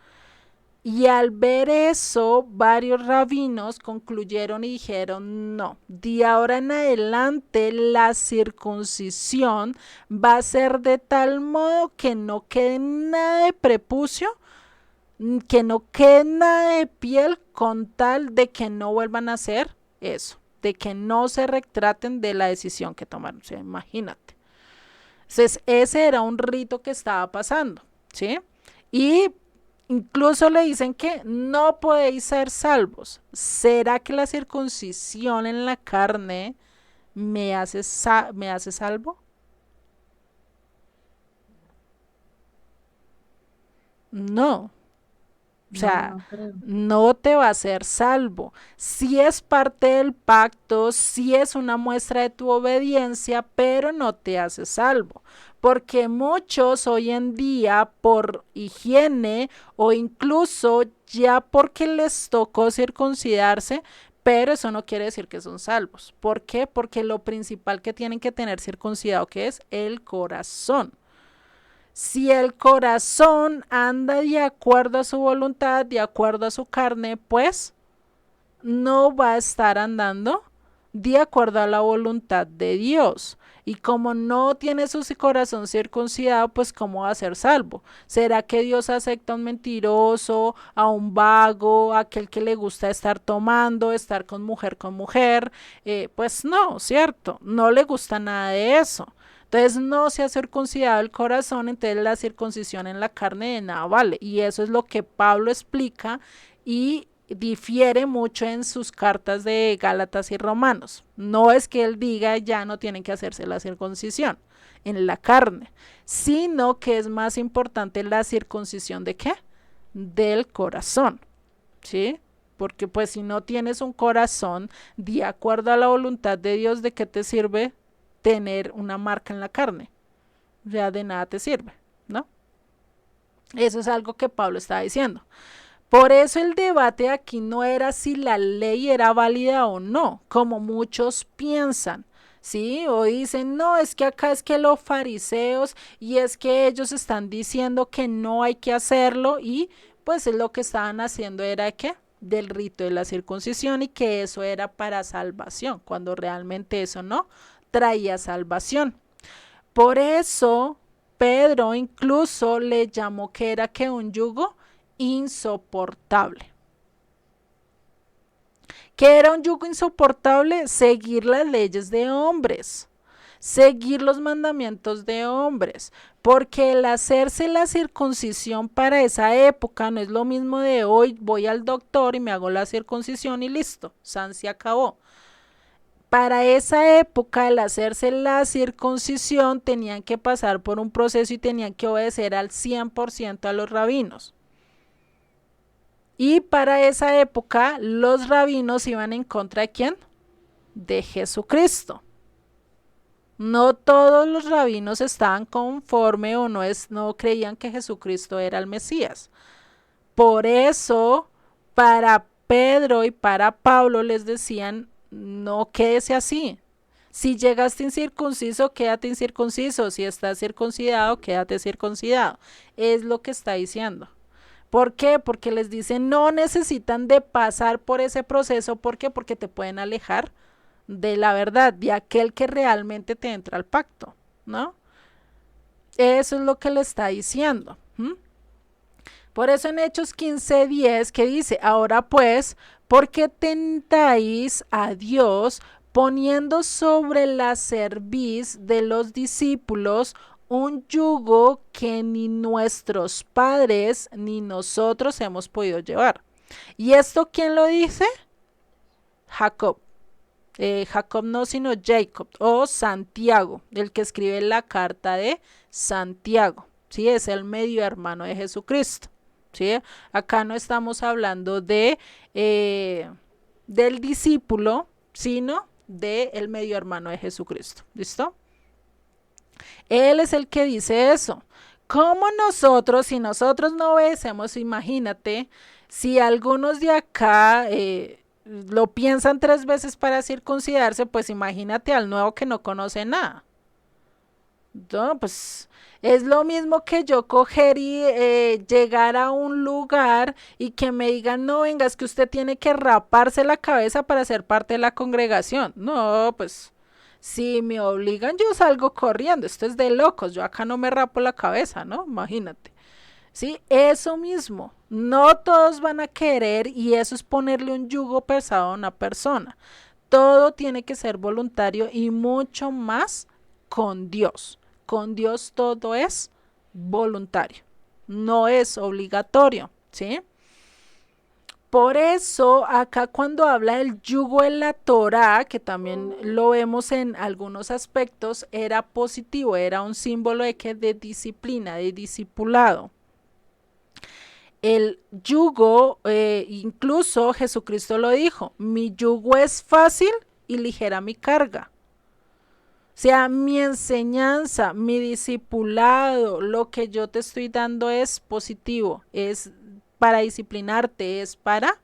Y al ver eso, varios rabinos concluyeron y dijeron, no, de ahora en adelante la circuncisión va a ser de tal modo que no quede nada de prepucio, que no quede nada de piel con tal de que no vuelvan a hacer eso, de que no se retraten de la decisión que tomaron, o sea, imagínate. Entonces, ese era un rito que estaba pasando, ¿sí? Y incluso le dicen que no podéis ser salvos. ¿Será que la circuncisión en la carne me hace salvo? No, O sea, No creo. no te va a hacer salvo. Sí es parte del pacto, sí es una muestra de tu obediencia, pero no te hace salvo. Porque muchos hoy en día, por higiene o incluso ya porque les tocó circuncidarse, pero eso no quiere decir que son salvos. ¿Por qué? Porque lo principal que tienen que tener circuncidado, que es el corazón. Si el corazón anda de acuerdo a su voluntad, de acuerdo a su carne, pues no va a estar andando de acuerdo a la voluntad de Dios. Y como no tiene su corazón circuncidado, pues ¿cómo va a ser salvo? ¿Será que Dios acepta a un mentiroso, a un vago, a aquel que le gusta estar tomando, estar con mujer? Pues no, ¿cierto? No le gusta nada de eso. Entonces no se ha circuncidado el corazón, entonces la circuncisión en la carne de nada vale. Y eso es lo que Pablo explica y difiere mucho en sus cartas de Gálatas y Romanos. No es que él diga ya no tienen que hacerse la circuncisión en la carne, sino que es más importante la circuncisión de ¿qué? Del corazón, ¿sí? Porque pues si no tienes un corazón de acuerdo a la voluntad de Dios, ¿de qué te sirve tener una marca en la carne? O sea, de nada te sirve, ¿no? Eso es algo que Pablo está diciendo. Por eso el debate aquí no era si la ley era válida o no, como muchos piensan, ¿sí? O dicen, no, es que acá es que los fariseos y es que ellos están diciendo que no hay que hacerlo y pues lo que estaban haciendo era que del rito de la circuncisión y que eso era para salvación, cuando realmente eso no traía salvación. Por eso Pedro incluso le llamó que era que un yugo insoportable. ¿Qué era un yugo insoportable? Seguir las leyes de hombres, seguir los mandamientos de hombres, porque el hacerse la circuncisión para esa época no es lo mismo de hoy voy al doctor y me hago la circuncisión y listo, san se acabó. Para esa época, el hacerse la circuncisión, tenían que pasar por un proceso y tenían que obedecer al 100% a los rabinos. Y para esa época, los rabinos iban en contra de ¿quién? De Jesucristo. No todos los rabinos estaban conforme o no creían que Jesucristo era el Mesías. Por eso, para Pedro y para Pablo les decían, no quédese así. Si llegaste incircunciso, quédate incircunciso. Si estás circuncidado, quédate circuncidado. Es lo que está diciendo. ¿Por qué? Porque les dicen no necesitan de pasar por ese proceso. ¿Por qué? Porque te pueden alejar de la verdad, de aquel que realmente te entra al pacto, ¿no? Eso es lo que le está diciendo. Por eso en Hechos 15:10 que dice, ahora pues, ¿por qué tentáis a Dios poniendo sobre la cerviz de los discípulos un yugo que ni nuestros padres ni nosotros hemos podido llevar? ¿Y esto quién lo dice? Jacob. Jacob no, sino Jacob o Santiago, el que escribe la carta de Santiago, ¿sí? Es el medio hermano de Jesucristo, ¿sí? Acá no estamos hablando de del discípulo, sino del medio hermano de Jesucristo, ¿listo? Él es el que dice eso. ¿Cómo nosotros, si nosotros no obedecemos, imagínate, si algunos de acá lo piensan 3 veces para circuncidarse, pues imagínate al nuevo que no conoce nada. No, pues es lo mismo que yo coger y llegar a un lugar y que me digan, no, venga, es que usted tiene que raparse la cabeza para ser parte de la congregación. No, pues si me obligan yo salgo corriendo, esto es de locos, yo acá no me rapo la cabeza, ¿no? Imagínate. Sí, eso mismo, no todos van a querer y eso es ponerle un yugo pesado a una persona. Todo tiene que ser voluntario y mucho más con Dios. Con Dios todo es voluntario, no es obligatorio, ¿sí? Por eso acá cuando habla del yugo en la Torá, que también lo vemos en algunos aspectos, era positivo, era un símbolo de que de disciplina, de discipulado. el yugo, incluso Jesucristo lo dijo, mi yugo es fácil y ligera mi carga. O sea, mi enseñanza, mi discipulado, lo que yo te estoy dando es positivo, es para disciplinarte, es para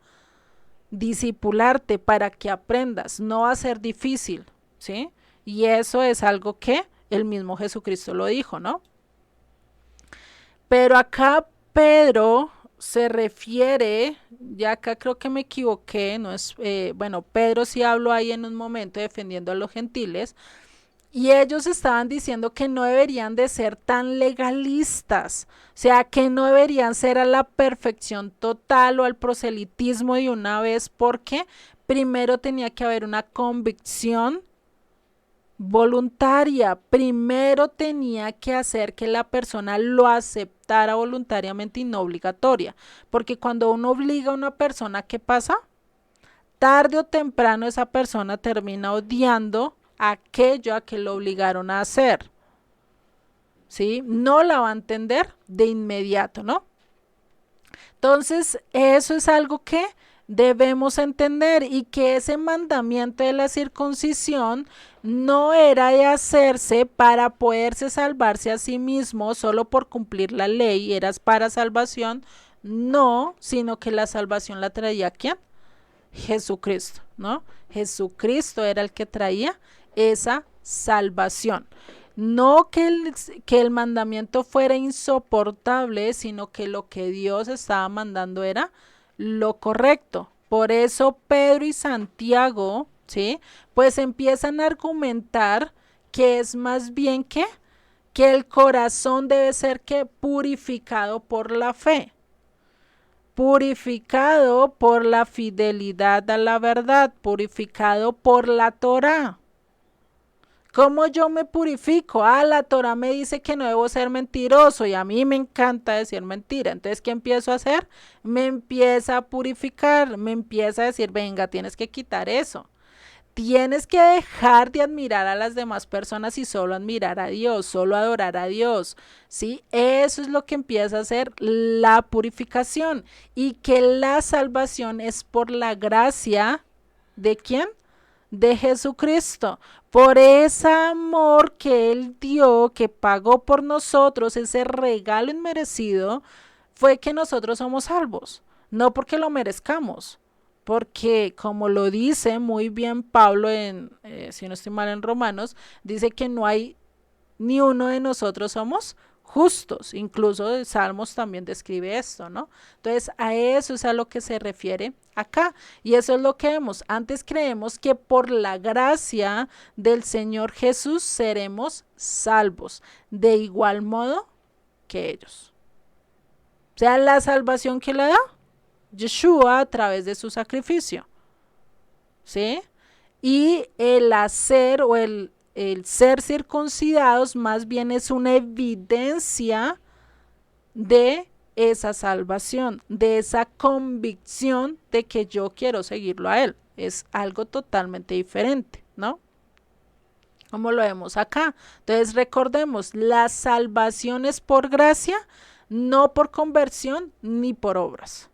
discipularte, para que aprendas, no va a ser difícil, ¿sí? Y eso es algo que el mismo Jesucristo lo dijo, ¿no? Pero acá Pedro se refiere, ya acá creo que me equivoqué, no es, bueno, Pedro sí habló ahí en un momento defendiendo a los gentiles, y ellos estaban diciendo que no deberían de ser tan legalistas, o sea, que no deberían ser a la perfección total o al proselitismo de una vez, porque primero tenía que haber una convicción voluntaria, primero tenía que hacer que la persona lo aceptara voluntariamente y no obligatoria, porque cuando uno obliga a una persona, ¿qué pasa? Tarde o temprano esa persona termina odiando aquello a que lo obligaron a hacer, ¿sí? No la va a entender de inmediato, ¿no? Entonces, eso es algo que debemos entender, y que ese mandamiento de la circuncisión no era de hacerse para poderse salvarse a sí mismo solo por cumplir la ley, era para salvación, no, sino que la salvación la traía ¿quién? Jesucristo, ¿no? Jesucristo era el que traía esa salvación. No que el mandamiento fuera insoportable, sino que lo que Dios estaba mandando era lo correcto. Por eso Pedro y Santiago, ¿sí? Pues empiezan a argumentar que es más bien que el corazón debe ser que purificado por la fe, purificado por la fidelidad a la verdad, purificado por la Torá. ¿Cómo yo me purifico? La Torá me dice que no debo ser mentiroso y a mí me encanta decir mentira. Entonces, ¿qué empiezo a hacer? Me empieza a purificar, me empieza a decir, venga, tienes que quitar eso. Tienes que dejar de admirar a las demás personas y solo admirar a Dios, solo adorar a Dios, ¿sí? Eso es lo que empieza a hacer la purificación, y que la salvación es por la gracia ¿de quién? De Jesucristo, por ese amor que Él dio, que pagó por nosotros, ese regalo inmerecido, fue que nosotros somos salvos, no porque lo merezcamos, porque como lo dice muy bien Pablo si no estoy mal en Romanos, dice que no hay ni uno de nosotros somos justos, incluso el Salmos también describe esto, ¿no? Entonces a eso es a lo que se refiere acá, y eso es lo que vemos. Antes creemos que por la gracia del Señor Jesús seremos salvos, de igual modo que ellos. O sea, la salvación que le da Yeshua a través de su sacrificio, ¿sí? Y el hacer o el ser circuncidados más bien es una evidencia de esa salvación, de esa convicción de que yo quiero seguirlo a Él. Es algo totalmente diferente, ¿no? Como lo vemos acá. Entonces recordemos, la salvación es por gracia, no por conversión ni por obras.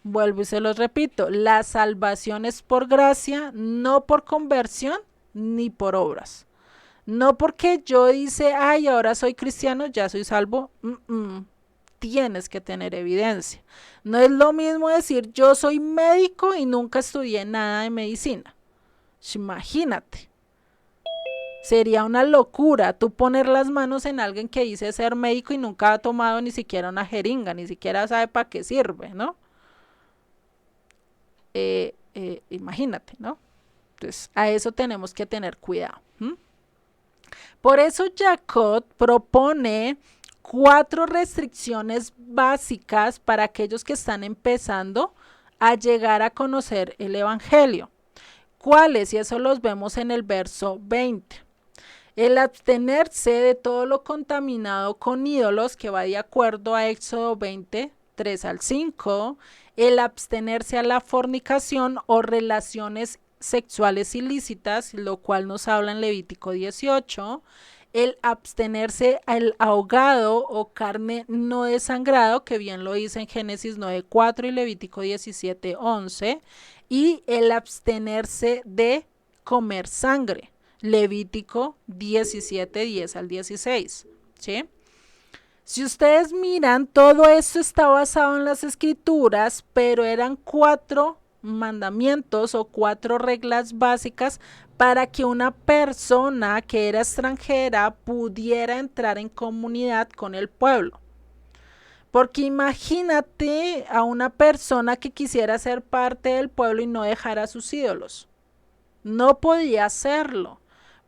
Vuelvo y se los repito, la salvación es por gracia, no por conversión ni por obras. No porque yo dice, ay, ahora soy cristiano, ya soy salvo. Tienes que tener evidencia. No es lo mismo decir, yo soy médico y nunca estudié nada de medicina. Imagínate. Sería una locura tú poner las manos en alguien que dice ser médico y nunca ha tomado ni siquiera una jeringa, ni siquiera sabe para qué sirve, ¿no? Imagínate, ¿no? Entonces, a eso tenemos que tener cuidado. Por eso Jacob propone 4 restricciones básicas para aquellos que están empezando a llegar a conocer el Evangelio. ¿Cuáles? Y eso los vemos en el verso 20. El abstenerse de todo lo contaminado con ídolos, que va de acuerdo a Éxodo 20, 3 al 5, el abstenerse a la fornicación o relaciones sexuales ilícitas, lo cual nos habla en Levítico 18, el abstenerse al ahogado o carne no desangrado, que bien lo dice en Génesis 9:4 y Levítico 17:11, y el abstenerse de comer sangre, Levítico 17:10 al 16, ¿sí? Si ustedes miran, todo esto está basado en las escrituras, pero eran 4 mandamientos o 4 reglas básicas para que una persona que era extranjera pudiera entrar en comunidad con el pueblo. Porque imagínate a una persona que quisiera ser parte del pueblo y no dejar a sus ídolos. No podía hacerlo,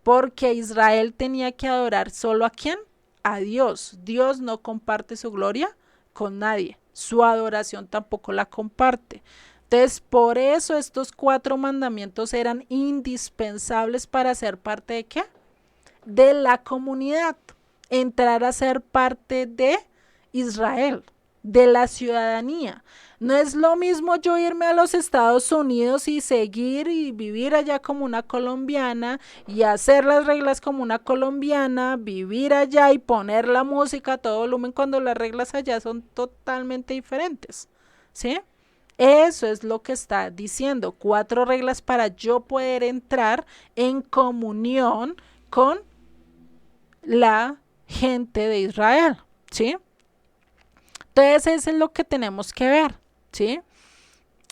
porque Israel tenía que adorar solo ¿a quién? A Dios. Dios no comparte su gloria con nadie. Su adoración tampoco la comparte. Entonces, por eso estos 4 mandamientos eran indispensables para ser parte ¿de qué? De la comunidad. Entrar a ser parte de Israel, de la ciudadanía. No es lo mismo yo irme a los Estados Unidos y seguir y vivir allá como una colombiana y hacer las reglas como una colombiana, vivir allá y poner la música a todo volumen cuando las reglas allá son totalmente diferentes, ¿sí? Eso es lo que está diciendo, 4 reglas para yo poder entrar en comunión con la gente de Israel, ¿sí? Entonces eso es lo que tenemos que ver, ¿sí?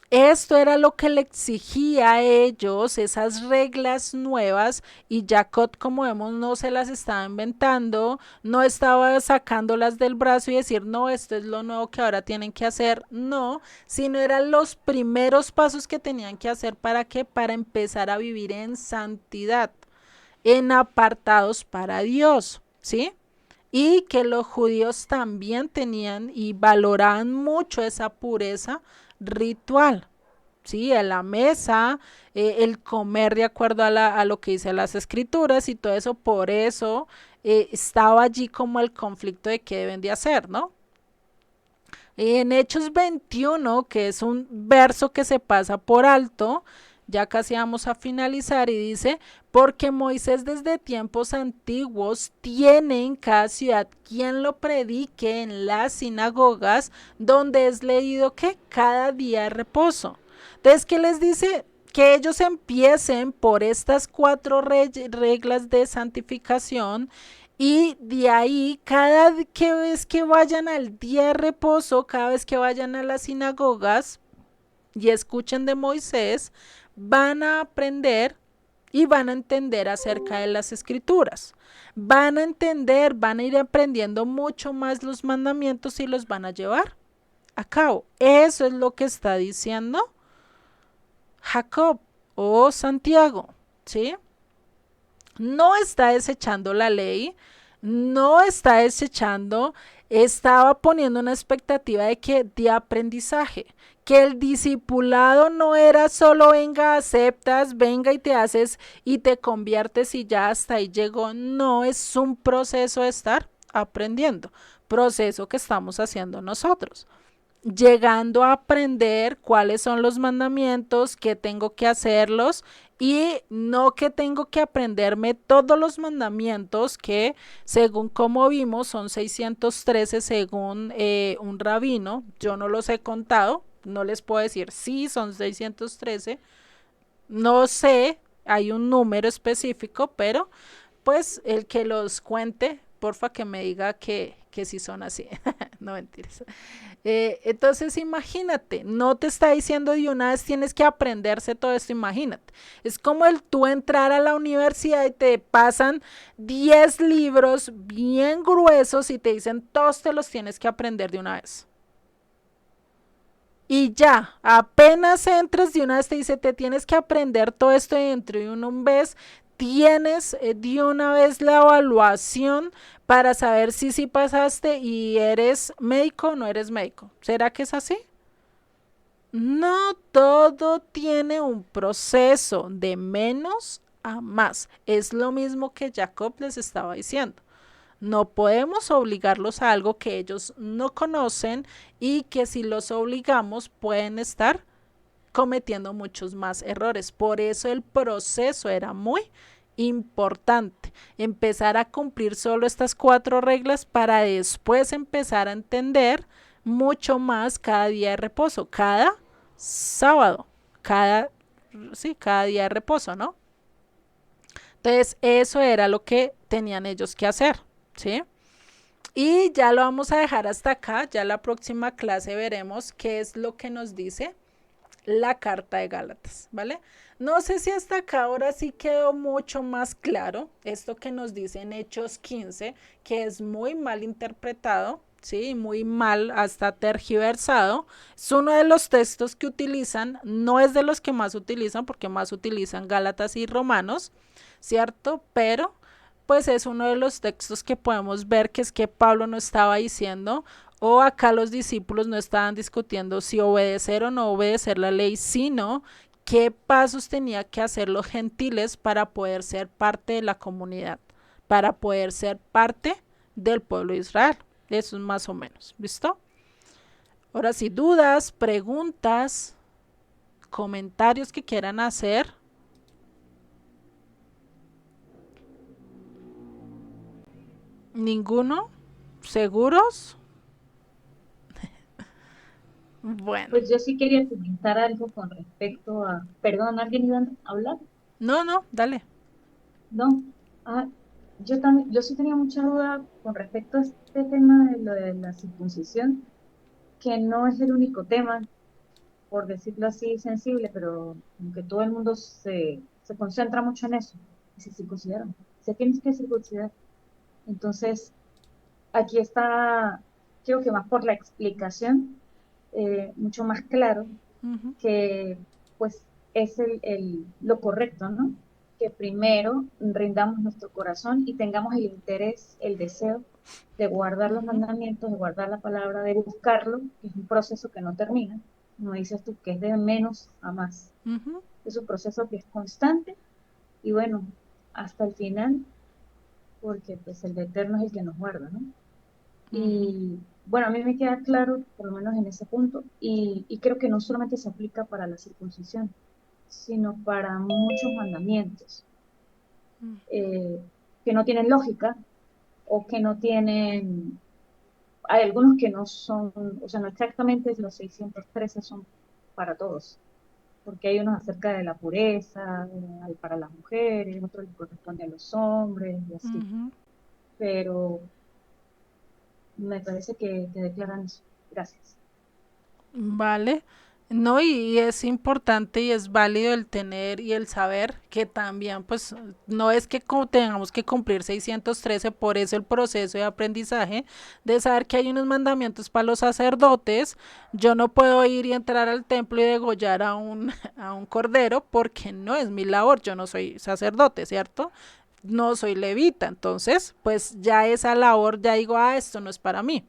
Esto era lo que le exigía a ellos, esas reglas nuevas, y Jacob, como vemos, no se las estaba inventando, no estaba sacándolas del brazo y decir, no, esto es lo nuevo que ahora tienen que hacer, no, sino eran los primeros pasos que tenían que hacer. ¿Para qué? Para empezar a vivir en santidad, en apartados para Dios, ¿sí? Y que los judíos también tenían y valoraban mucho esa pureza ritual, ¿sí? A la mesa, el comer de acuerdo a lo que dice las escrituras y todo eso. Por eso estaba allí como el conflicto de qué deben de hacer, ¿no? En Hechos 21, que es un verso que se pasa por alto, ya casi vamos a finalizar, y dice, porque Moisés desde tiempos antiguos tiene en cada ciudad quien lo predique en las sinagogas, donde es leído que cada día de reposo. Entonces, ¿qué les dice? Que ellos empiecen por estas 4 reglas de santificación, y de ahí cada vez que vayan al día de reposo, cada vez que vayan a las sinagogas y escuchen de Moisés, van a aprender y van a entender acerca de las escrituras. Van a entender, van a ir aprendiendo mucho más los mandamientos y los van a llevar a cabo. Eso es lo que está diciendo Jacob o Santiago, ¿sí? No está desechando la ley, no está desechando, estaba poniendo una expectativa de aprendizaje, que el discipulado no era solo venga, aceptas, venga y te haces y te conviertes y ya hasta ahí llegó. No, es un proceso de estar aprendiendo, proceso que estamos haciendo nosotros, llegando a aprender cuáles son los mandamientos, que tengo que hacerlos, y no que tengo que aprenderme todos los mandamientos, que según como vimos son 613 según un rabino. Yo no los he contado, no les puedo decir sí, son 613, no sé, hay un número específico, pero pues el que los cuente, porfa, que me diga que sí son así. No, mentiras. Entonces imagínate, no te está diciendo de una vez tienes que aprenderse todo esto. Imagínate, es como el tú entrar a la universidad y te pasan 10 libros bien gruesos y te dicen todos te los tienes que aprender de una vez. Y ya, apenas entras de una vez te dice te tienes que aprender todo esto, y dentro de un mes tienes de una vez la evaluación para saber si pasaste y eres médico o no eres médico. ¿Será que es así? No, todo tiene un proceso de menos a más. Es lo mismo que Jacob les estaba diciendo. No podemos obligarlos a algo que ellos no conocen, y que si los obligamos pueden estar cometiendo muchos más errores. Por eso el proceso era muy Importante, empezar a cumplir solo estas 4 reglas para después empezar a entender mucho más cada día de reposo, cada sábado, cada día de reposo, ¿no? Entonces, eso era lo que tenían ellos que hacer, ¿sí? Y ya lo vamos a dejar hasta acá, ya la próxima clase veremos qué es lo que nos dice la carta de Gálatas, ¿vale? No sé si hasta acá ahora sí quedó mucho más claro esto que nos dice en Hechos 15, que es muy mal interpretado, ¿sí? Muy mal, hasta tergiversado. Es uno de los textos que utilizan, no es de los que más utilizan, porque más utilizan Gálatas y Romanos, ¿cierto? Pero pues es uno de los textos que podemos ver que es que Pablo no estaba diciendo, o acá los discípulos no estaban discutiendo si obedecer o no obedecer la ley, sino qué pasos tenía que hacer los gentiles para poder ser parte de la comunidad, para poder ser parte del pueblo de Israel. Eso es más o menos, ¿listo? Ahora sí, dudas, preguntas, comentarios que quieran hacer. ¿Ninguno? ¿Seguros? Bueno. Pues yo sí quería comentar algo con respecto a, perdón, ¿alguien iba a hablar? No, dale. No. Ah, yo sí tenía mucha duda con respecto a este tema de lo de la circuncisión, que no es el único tema, por decirlo así, sensible, pero aunque todo el mundo se concentra mucho en eso, y se circuncidaron, se tienen que circuncidar. Entonces, aquí está, creo que más por la explicación, mucho más claro que pues es lo correcto, ¿no? Que primero rindamos nuestro corazón y tengamos el interés, el deseo de guardar los mandamientos, de guardar la palabra, de buscarlo, que es un proceso que no termina, como dices tú, que es de menos a más. Es un proceso que es constante y bueno, hasta el final, porque pues el Eterno es el que nos guarda, ¿no? Y bueno, a mí me queda claro, por lo menos en ese punto, y creo que no solamente se aplica para la circuncisión, sino para muchos mandamientos que no tienen lógica o que no tienen, hay algunos que no son, o sea, no exactamente los 613 son para todos, porque hay unos acerca de la pureza, para las mujeres, otros les corresponde a los hombres y así, pero me parece que declaran eso. Gracias. Vale. No, y es importante y es válido el tener y el saber que también, pues, no es que tengamos que cumplir 613, por eso el proceso de aprendizaje, de saber que hay unos mandamientos para los sacerdotes. Yo no puedo ir y entrar al templo y degollar a un cordero porque no es mi labor, yo no soy sacerdote, ¿cierto? No soy levita, entonces, pues ya esa labor, ya digo, esto no es para mí.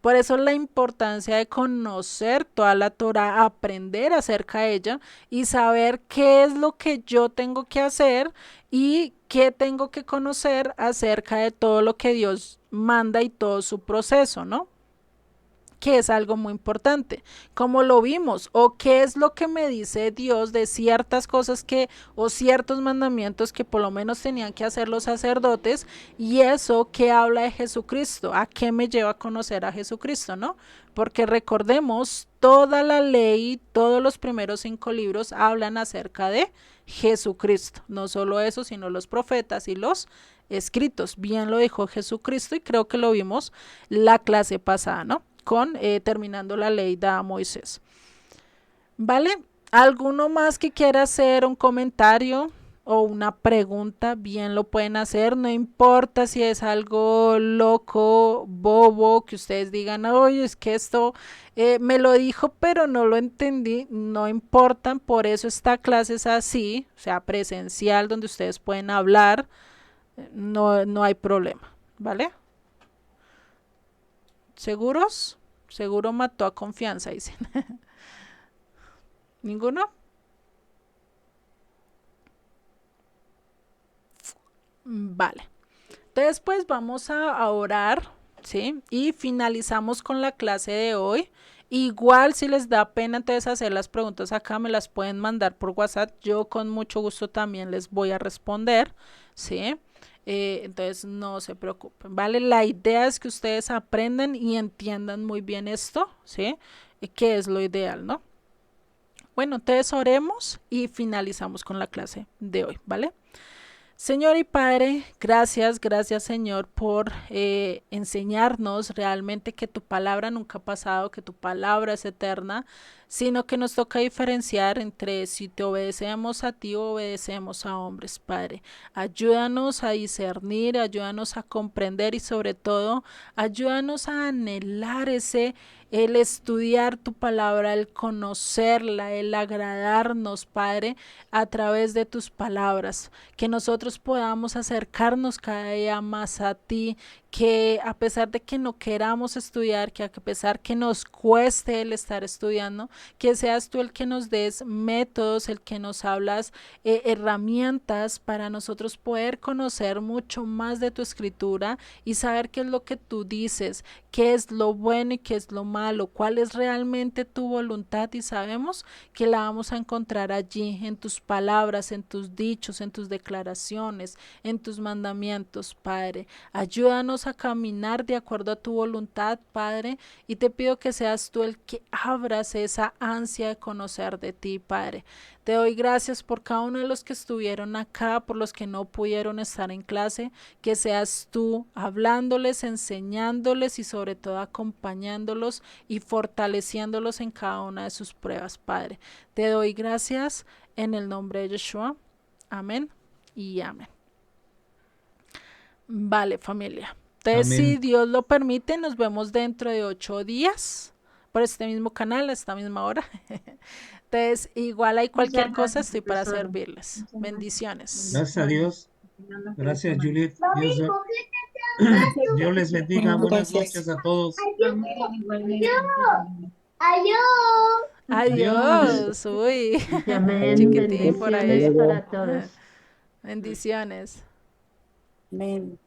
Por eso la importancia de conocer toda la Torá, aprender acerca de ella y saber qué es lo que yo tengo que hacer y qué tengo que conocer acerca de todo lo que Dios manda y todo su proceso, ¿no? Que es algo muy importante, como lo vimos, o qué es lo que me dice Dios de ciertas cosas o ciertos mandamientos que por lo menos tenían que hacer los sacerdotes, y eso que habla de Jesucristo, a qué me lleva a conocer a Jesucristo, ¿no? Porque recordemos, toda la ley, todos los primeros 5 libros hablan acerca de Jesucristo, no solo eso, sino los profetas y los escritos, bien lo dijo Jesucristo y creo que lo vimos la clase pasada, ¿no? Terminando la ley de Moisés. ¿Vale? ¿Alguno más que quiera hacer un comentario o una pregunta? Bien lo pueden hacer, no importa si es algo loco, bobo, que ustedes digan, oye, es que esto me lo dijo pero no lo entendí, no importa, por eso esta clase es así, o sea, presencial, donde ustedes pueden hablar, no hay problema, ¿vale? ¿Seguros? Seguro mató a confianza, dicen. ¿Ninguno? Vale. Entonces, pues vamos a orar, ¿sí? Y finalizamos con la clase de hoy. Igual, si les da pena entonces hacer las preguntas acá, me las pueden mandar por WhatsApp. Yo con mucho gusto también les voy a responder, ¿sí? Entonces no se preocupen, ¿vale? La idea es que ustedes aprendan y entiendan muy bien esto, ¿sí? Que es lo ideal, ¿no? Bueno, entonces oremos y finalizamos con la clase de hoy, ¿vale? Señor y Padre, gracias, gracias Señor por enseñarnos realmente que tu palabra nunca ha pasado, que tu palabra es eterna, sino que nos toca diferenciar entre si te obedecemos a ti o obedecemos a hombres, Padre. Ayúdanos a discernir, ayúdanos a comprender y sobre todo, ayúdanos a anhelar el estudiar tu palabra, el conocerla, el agradarnos, Padre, a través de tus palabras, que nosotros podamos acercarnos cada día más a ti, que a pesar de que no queramos estudiar, que a pesar que nos cueste el estar estudiando, que seas tú el que nos des métodos, el que nos hablas herramientas para nosotros poder conocer mucho más de tu escritura y saber qué es lo que tú dices, qué es lo bueno y qué es lo malo, cuál es realmente tu voluntad, y sabemos que la vamos a encontrar allí en tus palabras, en tus dichos, en tus declaraciones, en tus mandamientos, Padre. Ayúdanos a caminar de acuerdo a tu voluntad, Padre, y te pido que seas tú el que abras esa ansia de conocer de ti, Padre. Te doy gracias por cada uno de los que estuvieron acá, por los que no pudieron estar en clase, que seas tú hablándoles, enseñándoles y sobre todo acompañándolos y fortaleciéndolos en cada una de sus pruebas, Padre. Te doy gracias en el nombre de Yeshua. Amén y amén. Vale, familia. Entonces, si Amén. Dios lo permite, nos vemos dentro de 8 días por este mismo canal, a esta misma hora. Entonces, igual hay cualquier Muchas cosa, gracias, estoy para profesora. servirles. Muchas gracias. Bendiciones. Gracias a Dios. Bendiciones. Gracias, Feliz Juliet. semana. Dios les bendiga. Buenas Gracias. noches a todos. Amén, igualmente. Adiós. Adiós. Uy, Amén. chiquitín por ahí. Bendiciones para todos. Bendiciones. Amén.